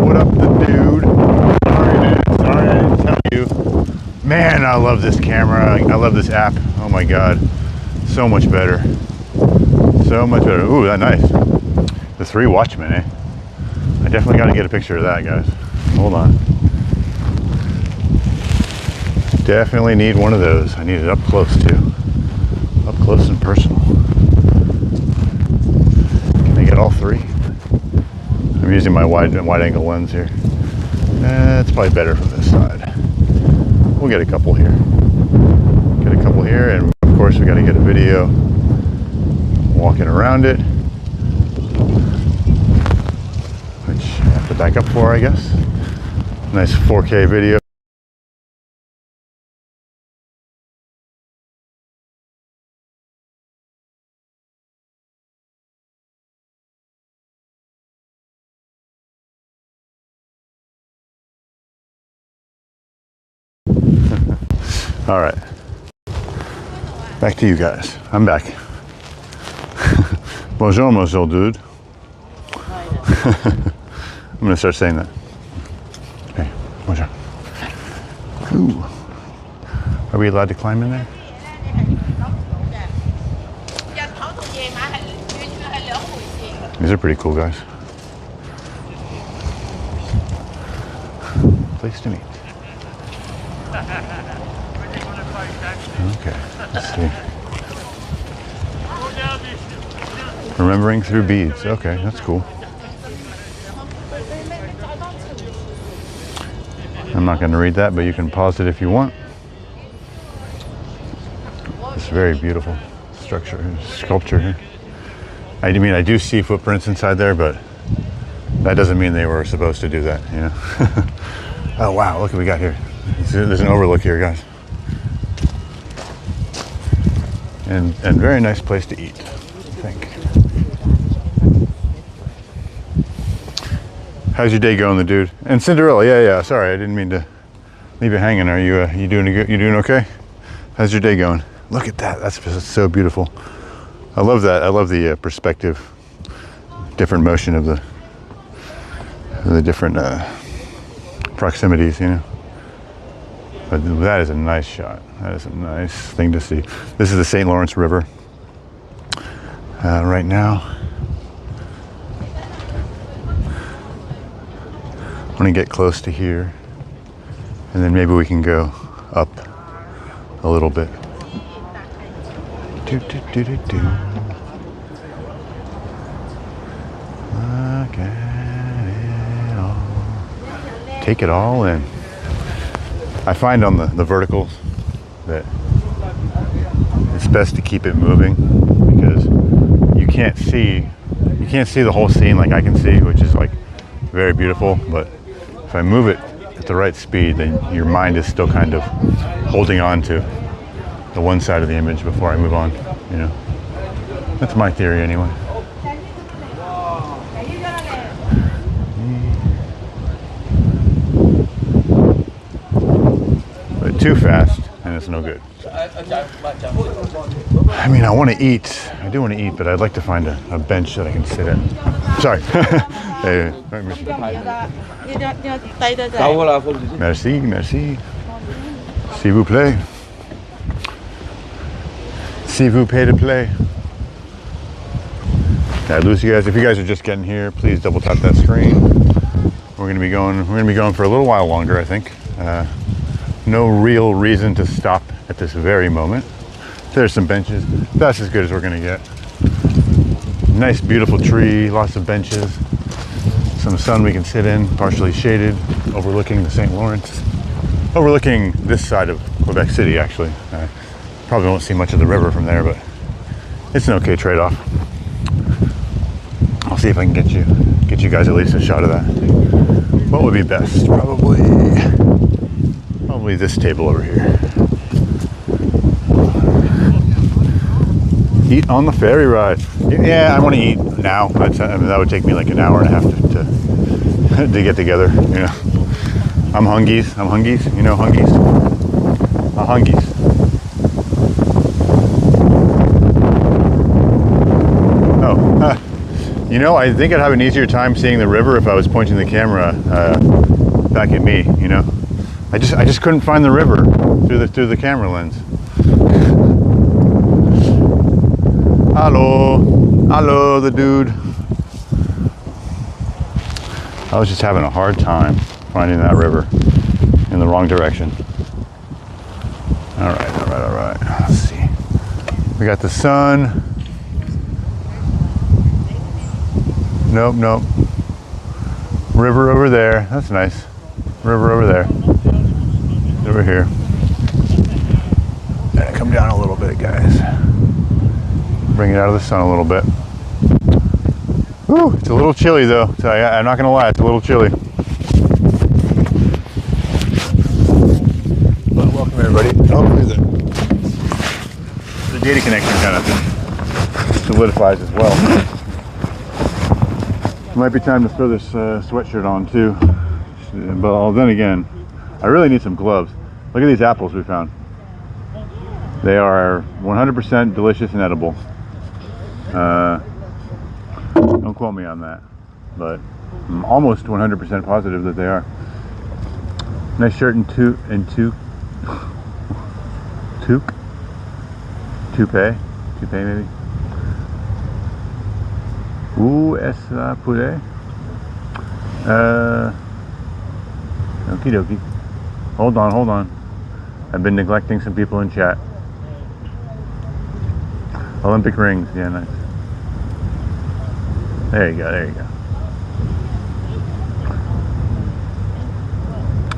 Speaker 1: What up, the dude? Sorry, man. Sorry I didn't tell you. Man, I love this camera. I love this app. Oh my God. So much better. So much better. Ooh, that's nice. The 3 Watchmen, eh? I definitely got to get a picture of that, guys. Hold on. Definitely need one of those. I need it up close too. Up close and personal. Can I get all 3? I'm using my wide angle lens here. It's probably better from this side. We'll get a couple here. Get a couple here, and of course we got to get a video walking around it. Which I have to back up for, I guess. Nice 4K video. All right, back to you guys. I'm back. Bonjour, monsieur dude. I'm gonna start saying that. Hey, bonjour. Ooh. Are we allowed to climb in there? These are pretty cool, guys. Place to meet. Okay, let's see. Remembering through beads. Okay, that's cool. I'm not going to read that, but you can pause it if you want. It's very beautiful sculpture here. I mean, I do see footprints inside there, but that doesn't mean they were supposed to do that, you know? Oh wow, look what we got here. There's an overlook here, guys. And very nice place to eat, I think. How's your day going, the dude? And Cinderella, yeah. Sorry, I didn't mean to leave you hanging. Are you doing good? You doing okay? How's your day going? Look at that. That's so beautiful. I love that. I love the perspective, different motion of the different proximities, you know. But that is a nice shot. That is a nice thing to see. This is the St. Lawrence River right now. I'm gonna get close to here, and then maybe we can go up a little bit. Look at it all. Take it all in. I find on the verticals that it's best to keep it moving because you can't see the whole scene like I can see, which is like very beautiful. But if I move it at the right speed, then your mind is still kind of holding on to the one side of the image before I move on. You know, that's my theory anyway. But too fast, and it's no good. I mean, I want to eat. I do want to eat, but I'd like to find a bench that I can sit in. Sorry. Merci, merci. S'il vous plaît. S'il vous plaît to play. I lose you guys. If you guys are just getting here, please double tap that screen. We're gonna be going for a little while longer, I think. No real reason to stop at this very moment. There's some benches. That's as good as we're gonna get. Nice, beautiful tree, lots of benches. Some sun we can sit in, partially shaded, overlooking the St. Lawrence. Overlooking this side of Quebec City, actually. Probably won't see much of the river from there, but it's an okay trade-off. I'll see if I can get you guys at least a shot of that. What would be best? Probably this table over here. Eat on the ferry ride. Yeah, I want to eat now. I mean, that would take me like an hour and a half to get together. You know, I'm hungies. You know, hungies. Hungies. Oh, you know, I think I'd have an easier time seeing the river if I was pointing the camera back at me. You know, I just couldn't find the river through the camera lens. Hello, the dude. I was just having a hard time finding that river in the wrong direction. All right. Let's see. We got the sun. Nope. River over there. That's nice. River over there. Over here. Come down a little bit, guys. Bring it out of the sun a little bit. Whew, it's a little chilly though. I'm not gonna lie, it's a little chilly. But welcome everybody. Hopefully the data connection kind of solidifies as well. It might be time to throw this sweatshirt on too. But then again, I really need some gloves. Look at these apples we found. They are 100% delicious and edible. Don't quote me on that, but I'm almost 100% positive that they are. Nice shirt and toupee maybe. Où est-ce la poulet? Okie dokie. Hold on. I've been neglecting some people in chat. Olympic rings, yeah, nice. There you go.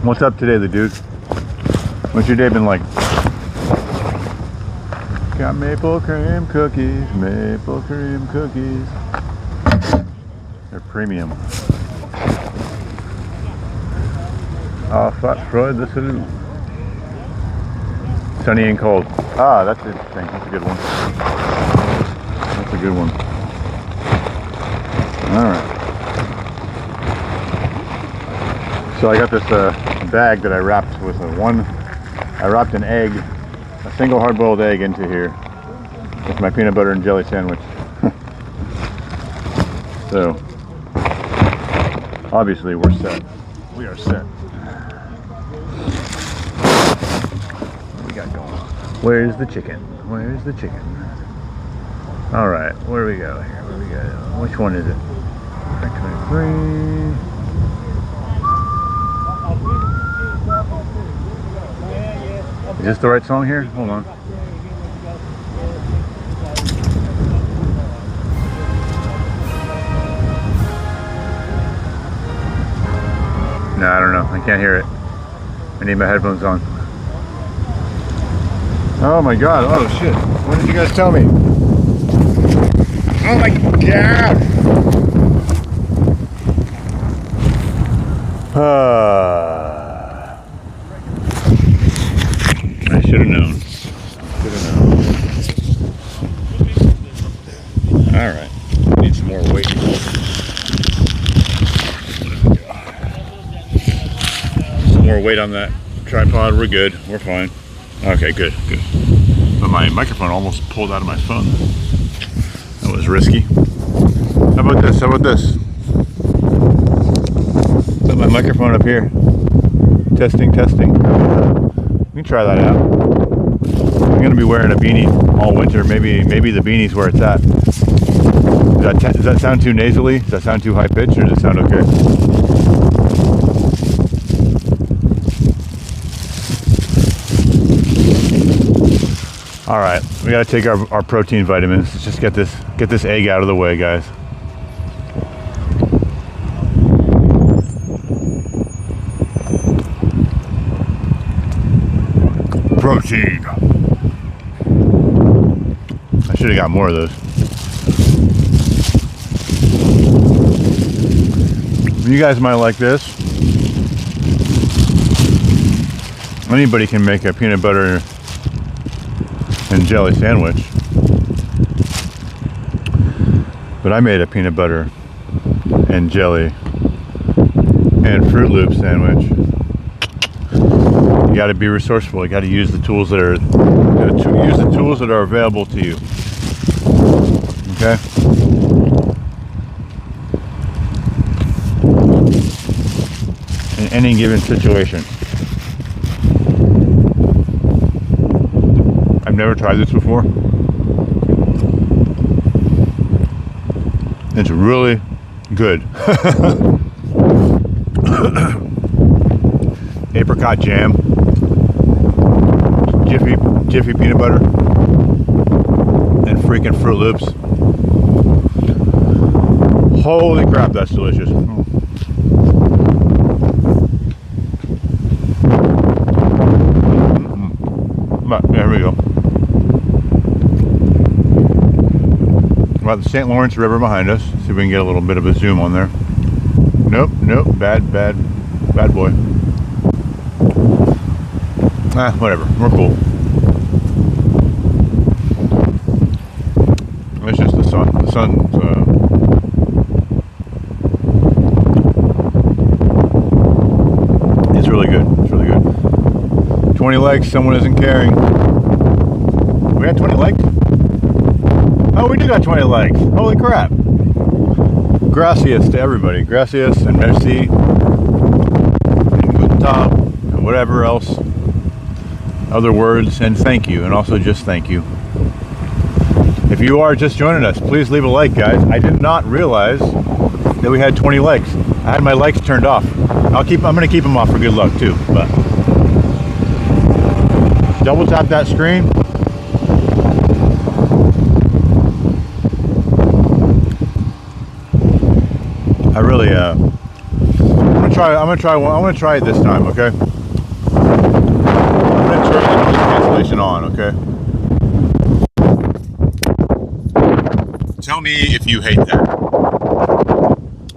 Speaker 1: What's up today, the dude? What's your day been like? Got maple cream cookies. They're premium. Fat Freud the salute. Sunny and cold. That's interesting. That's a good one. Alright. So I got this bag that I wrapped with I wrapped an egg, a single hard-boiled egg into here with my peanut butter and jelly sandwich. So, obviously we're set. We are set. What do we got going on? Where's the chicken? Alright, where do we go here? Which one is it? 23. Is this the right song here? Hold on. No, I don't know. I can't hear it. I need my headphones on. Oh my god. Oh shit. What did you guys tell me? Oh my god. I should have known. All right. Need some more weight. Some more weight on that tripod. We're good. We're fine. Okay, good. But my microphone almost pulled out of my phone. That was risky. How about this? Put my microphone up here. Testing. We can try that out. I'm going to be wearing a beanie all winter. Maybe the beanie's where it's at. Does that sound too nasally? Does that sound too high pitched, or does it sound okay? All right, we got to take our protein vitamins. Let's just get this egg out of the way, guys. Protein. I should have got more of those. You guys might like this. Anybody can make a peanut butter and jelly sandwich, but I made a peanut butter and jelly and Fruit Loop sandwich. You got to be resourceful. You got to use the tools that are available to you. Okay. In any given situation. I've never tried this before. It's really good. Apricot jam, Jiffy peanut butter, and freaking Fruit Loops. Holy crap, that's delicious. But there we go. About the St. Lawrence River behind us. See if we can get a little bit of a zoom on there. Nope. Bad boy. Whatever. We're cool. It's just the sun. The sun's it's really good. 20 likes. Someone isn't caring. We got 20 likes? Oh, we do got 20 likes. Holy crap. Gracias to everybody. Gracias and merci and guten tag and whatever else. Other words, and thank you, and also just thank you. If you are just joining us, please leave a like, guys. I did not realize that we had 20 likes. I had my likes turned off. I'm going to keep them off for good luck too. But double tap that screen. I really, I'm gonna try it this time, okay? I'm gonna turn the noise cancellation on, okay? Tell me if you hate that.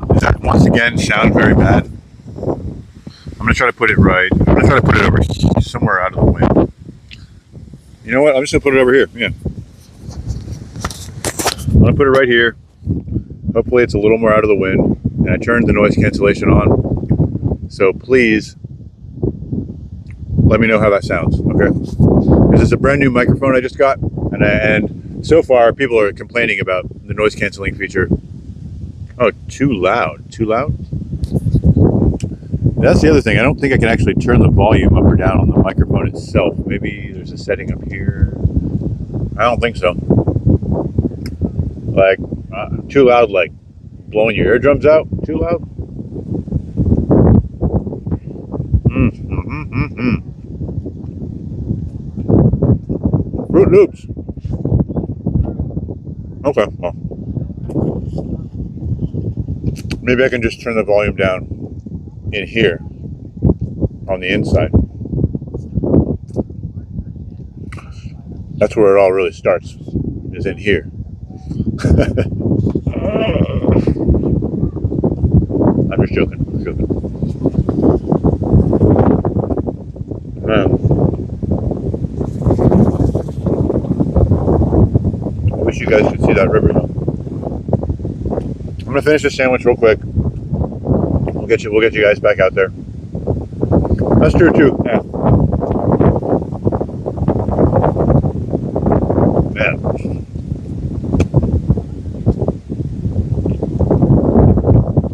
Speaker 1: Does that once again sound very bad? I'm gonna try to put it right. I'm gonna try to put it over somewhere out of the wind. You know what? I'm just gonna put it over here. Yeah. I'm gonna put it right here. Hopefully it's a little more out of the wind. And I turned the noise cancellation on. So please let me know how that sounds, okay? This is a brand new microphone I just got, and so far people are complaining about the noise canceling feature. Oh, too loud. That's the other thing. I don't think I can actually turn the volume up or down on the microphone itself. Maybe there's a setting up here. I don't think so. Like, too loud, like blowing your eardrums out? Too loud? Fruit Loops. Okay, well. Maybe I can just turn the volume down in here on the inside. That's where it all really starts, is in here. I'm just joking. I'm joking. I wish you guys could see that river though. I'm gonna finish this sandwich real quick. We'll get you guys back out there. That's true too. Yeah. Yeah.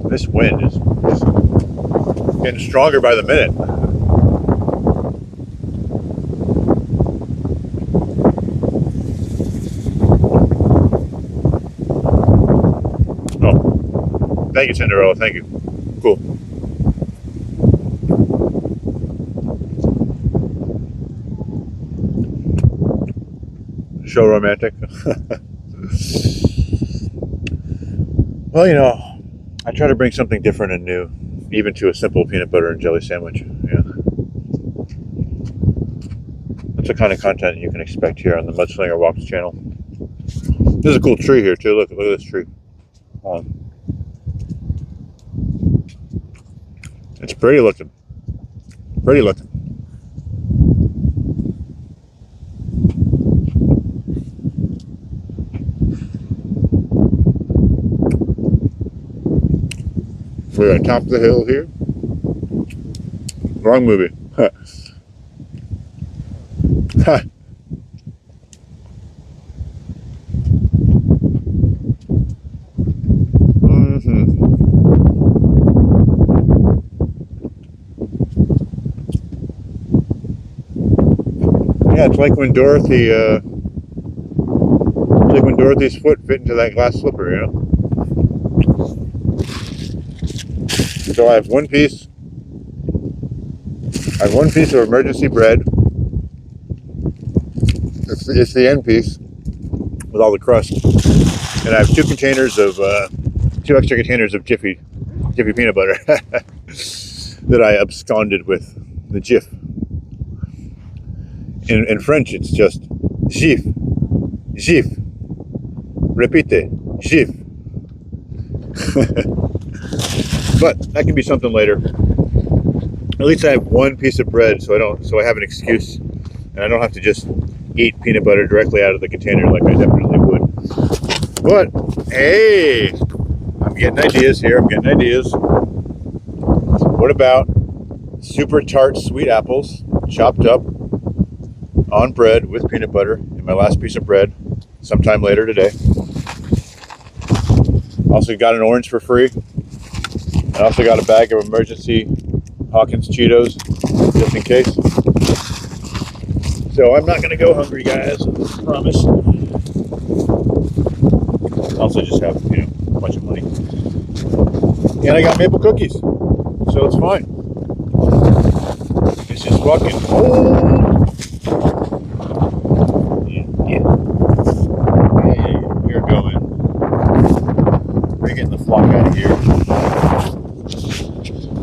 Speaker 1: This wind is getting stronger by the minute. Oh, thank you, Cinderella. Thank you. Cool. So romantic. Well, you know, I try to bring something different and new, even to a simple peanut butter and jelly sandwich. Yeah. That's the kind of content you can expect here on the Mudslinger Walks channel. There's a cool tree here too. Look at this tree. It's pretty looking. Pretty looking. We're on top of the hill here. Wrong movie. Huh. Huh. Yeah, it's like when Dorothy's foot fit into that glass slipper, you know. So I have one piece of emergency bread. It's the end piece with all the crust, and I have two extra containers of Jiffy peanut butter that I absconded with the Jif. In French, it's just Jif, Jif. Repite, Jif. But that can be something later. At least I have one piece of bread, so I have an excuse, and I don't have to just eat peanut butter directly out of the container like I definitely would. But hey, I'm getting ideas here. What about super tart sweet apples chopped up on bread with peanut butter in my last piece of bread sometime later today? Also got an orange for free. I also got a bag of emergency Hawkins Cheetos just in case. So I'm not going to go hungry, guys. I promise. Also just have, a bunch of money. And I got maple cookies. So it's fine. It's just fucking cold. Yeah. We're going. We're getting the flock out of here.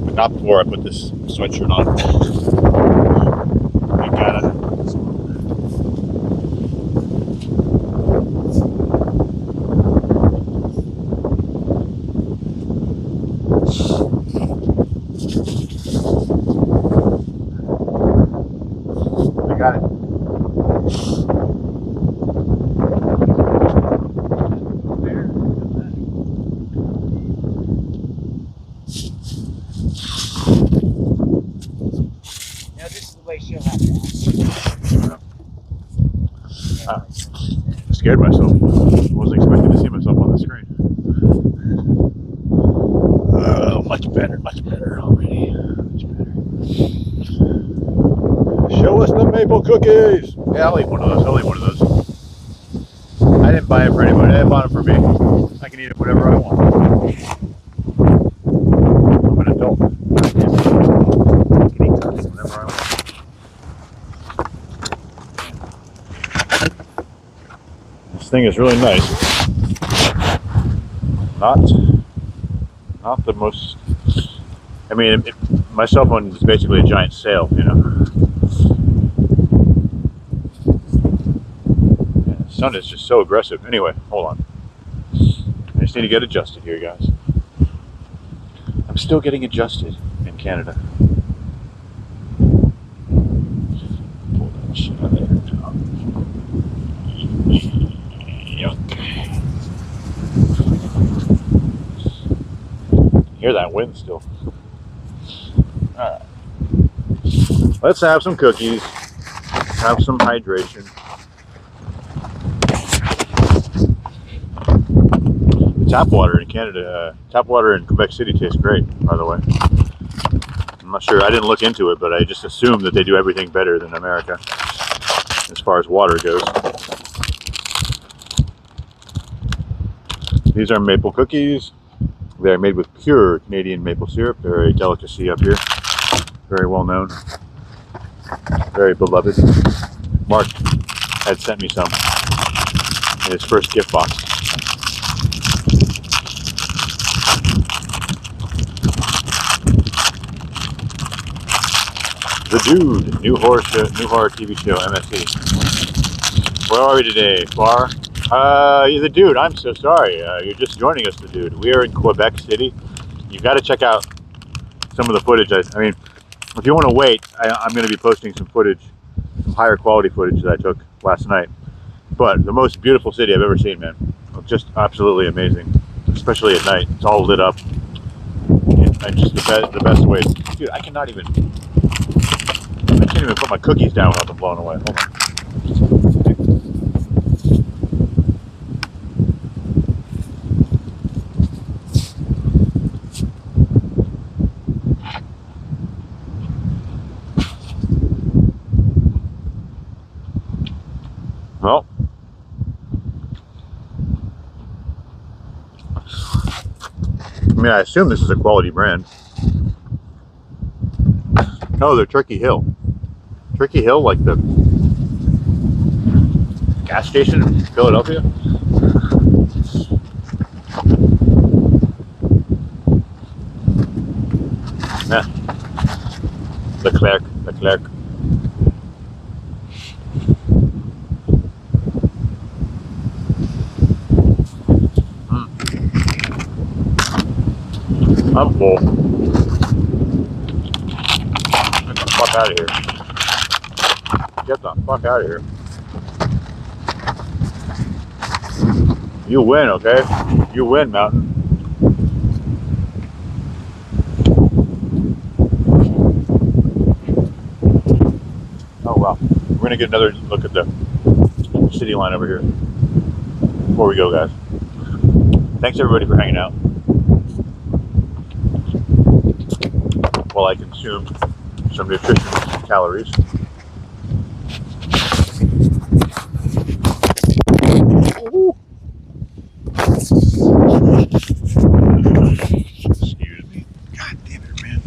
Speaker 1: But not before I put this sweatshirt on. I gotta. I got it. I scared myself. I wasn't expecting to see myself on the screen. Much better already. Much better. Show us the maple cookies. Yeah, I'll eat one of those. I didn't buy it for anybody. I bought it for me. I can eat it whatever I want. I'm an adult. I can eat cookies whenever I want. This thing is really nice. Not the most. I mean, my cell phone is basically a giant sail, Yeah, the sun is just so aggressive. Anyway, hold on. I just need to get adjusted here, guys. I'm still getting adjusted in Canada. Pull that shit out of there. Yuck. Hear that wind still. Alright. Let's have some cookies. Have some hydration. Tap water in Canada, tap water in Quebec City tastes great, by the way. I'm not sure, I didn't look into it, but I just assume that they do everything better than America as far as water goes. These are maple cookies. They're made with pure Canadian maple syrup. They're a delicacy up here. Very well known. Very beloved. Mark had sent me some in his first gift box. The Dude, new horror TV show, MSC. Where are we today? Bar? The Dude, I'm so sorry. You're just joining us, The Dude. We are in Quebec City. You've got to check out some of the footage. I mean, if you want to wait, I'm going to be posting some footage, some higher quality footage that I took last night. But the most beautiful city I've ever seen, man. Just absolutely amazing, especially at night. It's all lit up. And just the best way. Dude, I can't even put my cookies down without them blowing away. Hold on. Well, I mean, I assume this is a quality brand. Oh, they're Turkey Hill. Turkey Hill, like the gas station in Philadelphia? Yeah. Leclerc. I'm full. Get the fuck out of here. Get the fuck out of here. You win, okay? You win, Mountain. Oh, wow. We're going to get another look at the city line over here before we go, guys. Thanks, everybody, for hanging out while I consume some nutritious calories. Ooh. Excuse me. God damn it, man.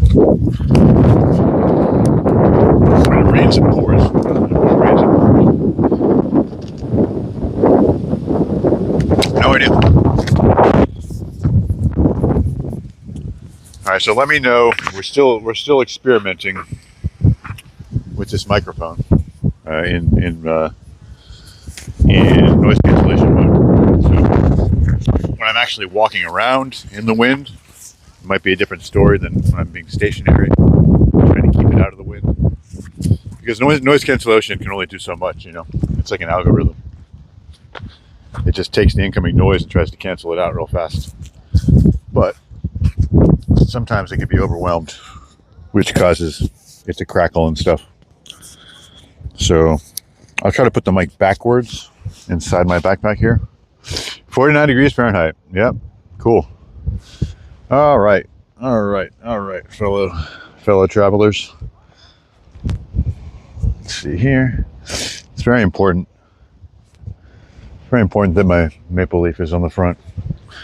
Speaker 1: It rains and pours. No idea. All right, so let me know. We're still experimenting with this microphone in noise cancellation mode. So when I'm actually walking around in the wind, it might be a different story than when I'm being stationary, trying to keep it out of the wind. Because noise cancellation can only do so much, you know. It's like an algorithm. It just takes the incoming noise and tries to cancel it out real fast. But sometimes it can be overwhelmed, which causes it to crackle and stuff. So I'll try to put the mic backwards inside my backpack here. 49 degrees Fahrenheit. Yep. Cool. All right, fellow travelers. Let's see here. It's very important. Very important that my maple leaf is on the front.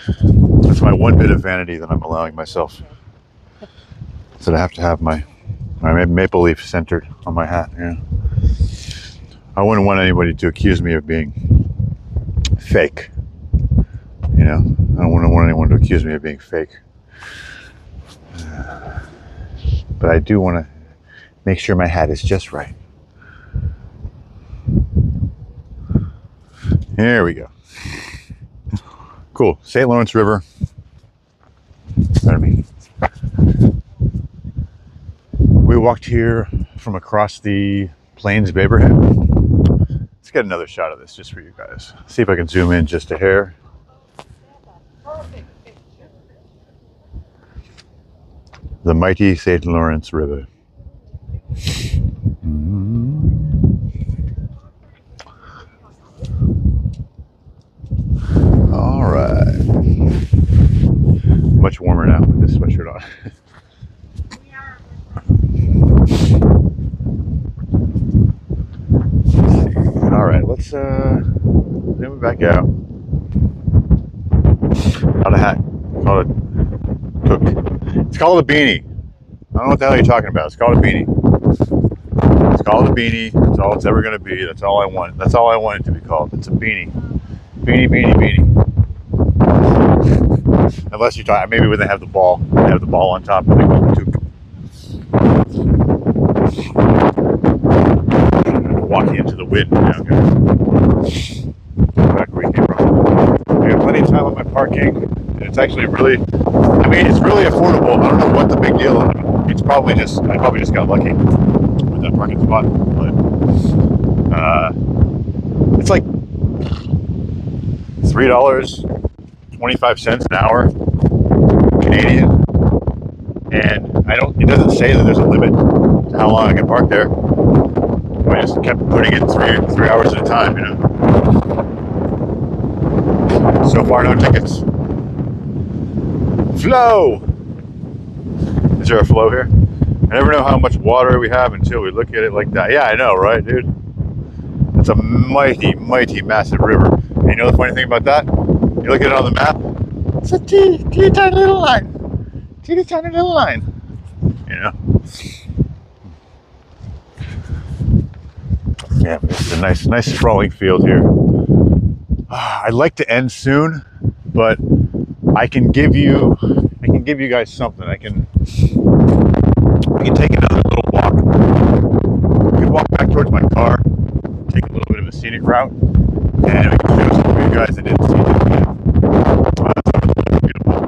Speaker 1: That's my one bit of vanity that I'm allowing myself. So I have to have my maple leaf centered on my hat. Yeah. I wouldn't want anybody to accuse me of being fake. You know, I don't want anyone to accuse me of being fake. But I do want to make sure my hat is just right. Here we go. Cool. St. Lawrence River. Pardon me. We walked here from across the Plains of Abraham. Let's get another shot of this just for you guys. See if I can zoom in just a hair. The mighty St. Lawrence River. All right. Much warmer now with this sweatshirt on. All right, let's zoom it back out. Not a hat. Call it toque. It's called a beanie. I don't know what the hell you're talking about. It's called a beanie. It's called a beanie. That's all it's ever going to be. That's all I want. That's all I want it to be called. It's a beanie. Beanie, beanie, beanie. Unless you're talking, maybe when they have the ball. They have the ball on top and they call it a toque. Walking into the wind now, guys. Back where we came from. I got plenty of time on my parking. And it's actually really, I mean, it's really affordable. I don't know what the big deal is. It's probably just, I probably just got lucky with that parking spot. But it's like $3.25 an hour Canadian. And it doesn't say that there's a limit to how long I can park there. I just kept putting in three hours at a time, you know. So far, no tickets. Flow! Is there a flow here? I never know how much water we have until we look at it like that. Yeah, I know, right, dude? That's a mighty, mighty, massive river. And you know the funny thing about that? You look at it on the map, it's a teeny tiny little line. Teeny tiny little line. You know? Yeah, this is a nice sprawling field here. I'd like to end soon, but I can give you guys something. I can take another little walk. I can walk back towards my car, take a little bit of a scenic route, and we can show some of you guys that didn't see this yet. Some of the beautiful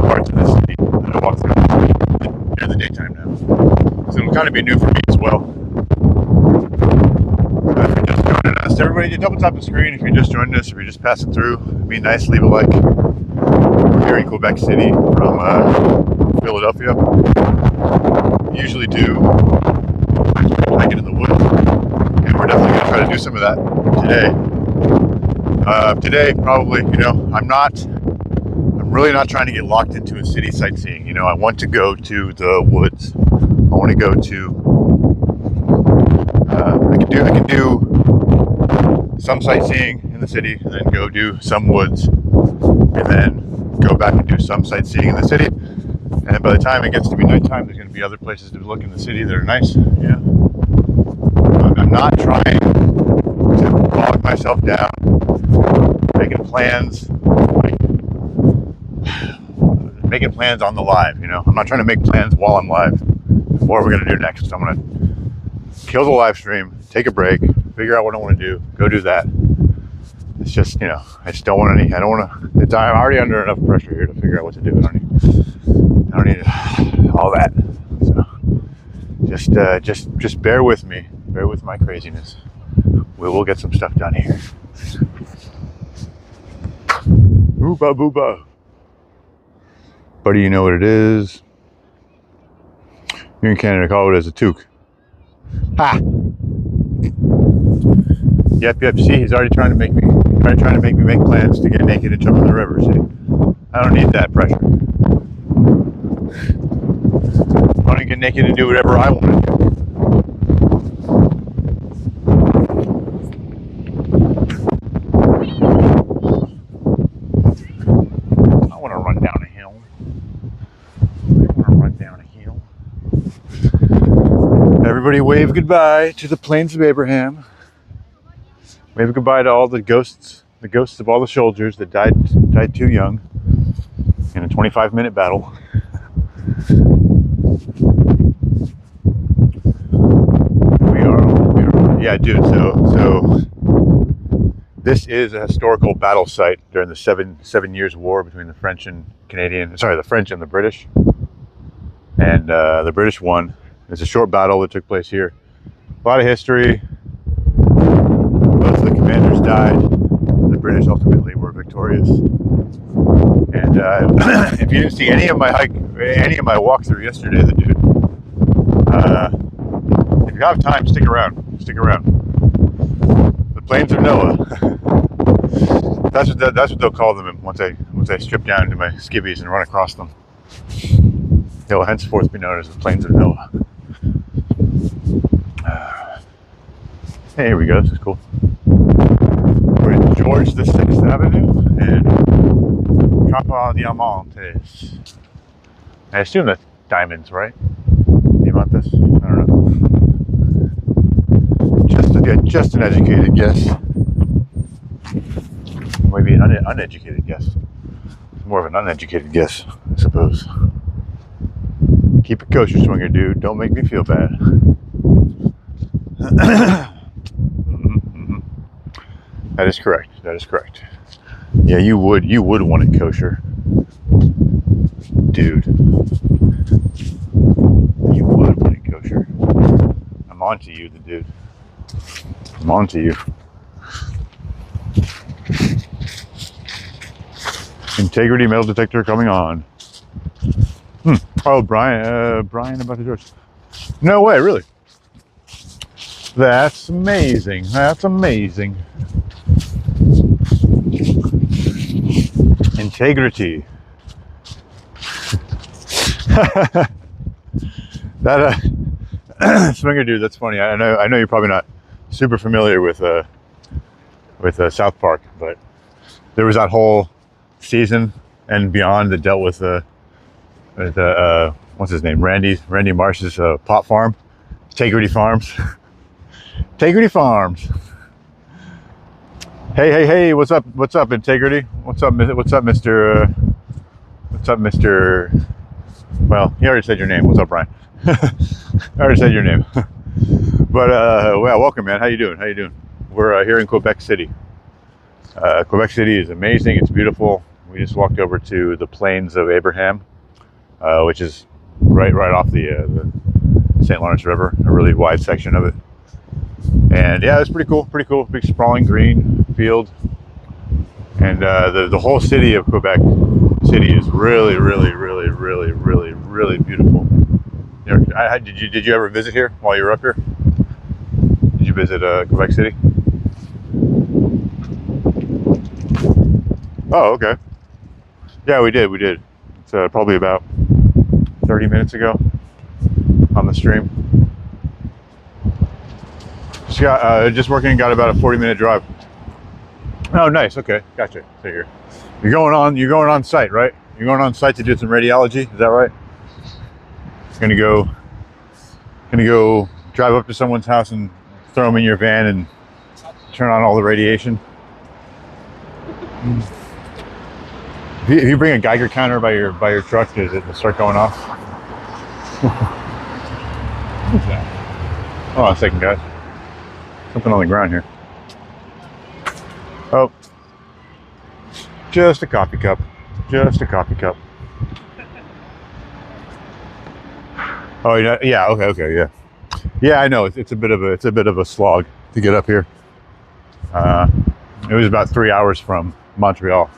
Speaker 1: parts of the city that I walk through during the daytime now. So it'll kind of be new for me as well. If you're just joining us, everybody double tap the screen if you're just joining us, if you're just passing through. Be nice, leave a like. We're here in Quebec City from Philadelphia. We usually do hiking in the woods, and we're definitely going to try to do some of that today. Today, probably, you know, I'm really not trying to get locked into a city sightseeing. You know, I want to go to the woods. I want to go to I can do some sightseeing in the city and then go do some woods and then go back and do some sightseeing in the city. And by the time it gets to be nighttime, there's going to be other places to look in the city that are nice. Yeah. I'm not trying to bog myself down, making plans on the live, you know. I'm not trying to make plans while I'm live. What are we going to do next? I'm going to kill the live stream, take a break, figure out what I want to do, go do that. It's just, you know, I just don't want any, I'm already under enough pressure here to figure out what to do. I don't need all that. So just bear with me. Bear with my craziness. We will get some stuff done here. Booba booba. Buddy, you know what it is? Here in Canada, call it as a toque. Ha! Yep. See, he's already trying to make me make plans to get naked and jump in the river. See, I don't need that pressure. I want to get naked and do whatever I want to do. I want to run down a hill. Everybody wave goodbye to the Plains of Abraham. Wave goodbye to all the ghosts of all the soldiers that died too young in a 25-minute battle. We are, yeah, dude. So This is a historical battle site during the seven years war between the French and the French and the British. And the British won. It's a short battle that took place here. A lot of history. Most of the commanders died. The British ultimately were victorious. And if you didn't see any of my walkthrough yesterday, dude, if you have time, stick around. Stick around. The plains of Noah. That's what they'll call them once I strip down into my skivvies and run across them. They will henceforth be known as the plains of Noah. Hey, here we go. This is cool. We're at George the 6th Avenue and Capa Diamantes. I assume that's diamonds, right? Diamantes? I don't know. Just an educated guess. Maybe an uneducated guess. It's more of an uneducated guess, I suppose. Keep it kosher, swinger dude. Don't make me feel bad. That is correct. That is correct. Yeah, you would want it kosher, dude. You would want it kosher. I'm on to you, the dude. I'm on to you. Integrity metal detector coming on. Oh, Brian about the George. No way, really. That's amazing. That's amazing. Integrity. That swinger dude. That's funny. I know you're probably not super familiar with South Park, but there was that whole season and beyond that dealt with what's his name? Randy Marsh's pot farm, Integrity Farms. Integrity Farms. Hey, what's up, Integrity? What's up, Mr. Well, you already said your name. What's up, Brian? I already said your name. But, well, welcome, man. How you doing? We're here in Quebec City. Quebec City is amazing. It's beautiful. We just walked over to the Plains of Abraham, which is right off the St. Lawrence River, a really wide section of it. And yeah, it's pretty cool. Big sprawling green field. And the whole city of Quebec City is really beautiful. You know, did you ever visit here while you were up here? Did you visit Quebec City? Oh, okay. Yeah, we did. It's probably about 30 minutes ago on the stream. Just working, got about a 40-minute drive. Oh, nice. Okay, gotcha. So you're going on site, right? You're going on site to do some radiology. Is that right? Gonna go drive up to someone's house and throw them in your van and turn on all the radiation. If you bring a Geiger counter by your truck, does it start going off? What's that? Hold on a second, guys. Something on the ground here. Oh, just a coffee cup. Oh, yeah. Okay, yeah. Yeah, I know. It's a bit of a slog to get up here. It was about 3 hours from Montreal.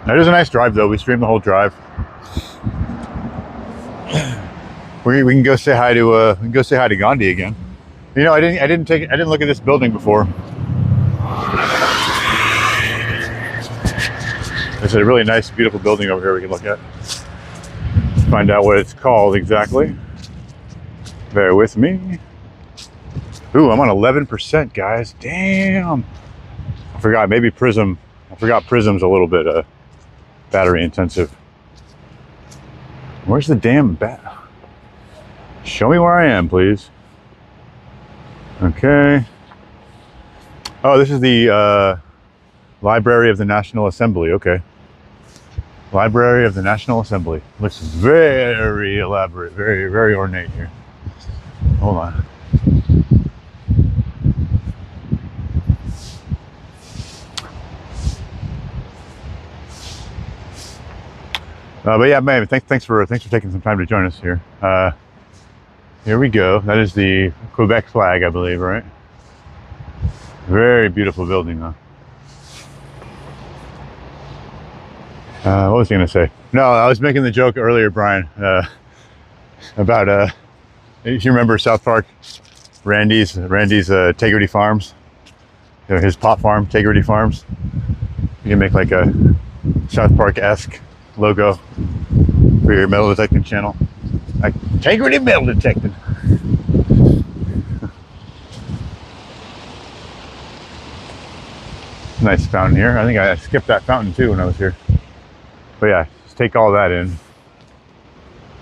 Speaker 1: It was a nice drive, though. We streamed the whole drive. We can go say hi to Gandhi again. You know, I didn't look at this building before. There's a really nice, beautiful building over here we can look at. Find out what it's called exactly. Bear with me. Ooh, I'm on 11%, guys. Damn. I forgot Prism's a little bit battery intensive. Where's the damn bat? Show me where I am, please. Okay. Oh, this is the Library of the National Assembly. Okay. Library of the National Assembly. Looks very elaborate, very ornate here. Hold on. But yeah, man, thanks for taking some time to join us here. Here we go. That is the Quebec flag, I believe, right? Very beautiful building, huh? What was I going to say? No, I was making the joke earlier, Brian, about if you remember South Park, Randy's Tegrity Farms, his pot farm, Tegrity Farms. You can make like a South Park-esque logo for your metal detecting channel. Like Tegrity Metal Detecting. Nice fountain here. I think I skipped that fountain too when I was here. But yeah, just take all that in.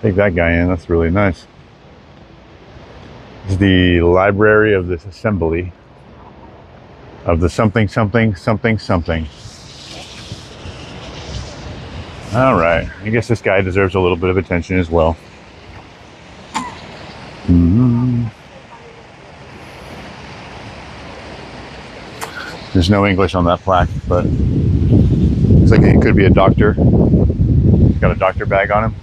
Speaker 1: Take that guy in. That's really nice. This is the library of this assembly of the something. All right. I guess this guy deserves a little bit of attention as well. There's no English on that plaque, but looks like he could be a doctor. He's got a doctor bag on him.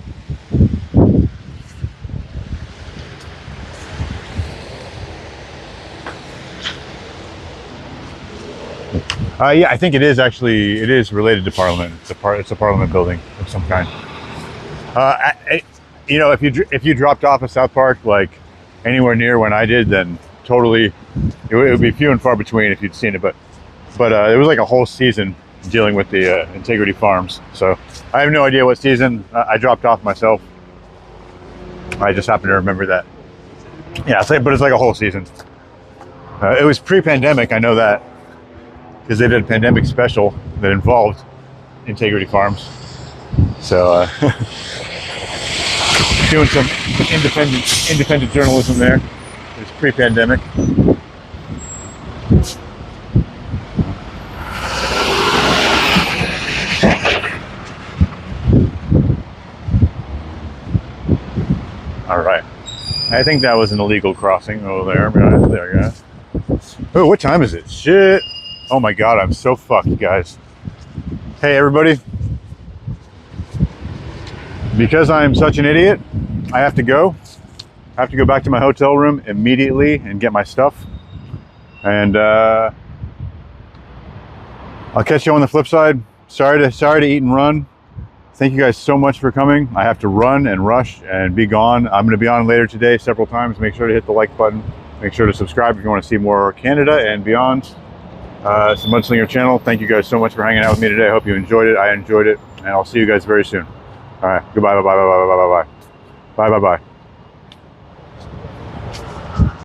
Speaker 1: Yeah, I think it is actually. It is related to Parliament. It's a Parliament building of some kind. You know, if you dropped off at South Park like anywhere near when I did, then totally it would be few and far between if you'd seen it. But it was like a whole season dealing with the Integrity Farms. So I have no idea what season I dropped off myself. I just happen to remember that. Yeah, but it's like a whole season. It was pre-pandemic. I know that, because they did a pandemic special that involved Integrity Farms. So doing some independent journalism there. It was pre-pandemic. All right. I think that was an illegal crossing over there. There, guys. Oh, what time is it? Shit. Oh my God, I'm so fucked, guys. Hey, everybody. Because I'm such an idiot, I have to go. I have to go back to my hotel room immediately and get my stuff. And I'll catch you on the flip side. Sorry to eat and run. Thank you guys so much for coming. I have to run and rush and be gone. I'm going to be on later today several times. Make sure to hit the like button. Make sure to subscribe if you want to see more Canada and beyond. It's the Mudslinger channel. Thank you guys so much for hanging out with me today. I hope you enjoyed it. I enjoyed it. And I'll see you guys very soon. All right. Goodbye. Bye.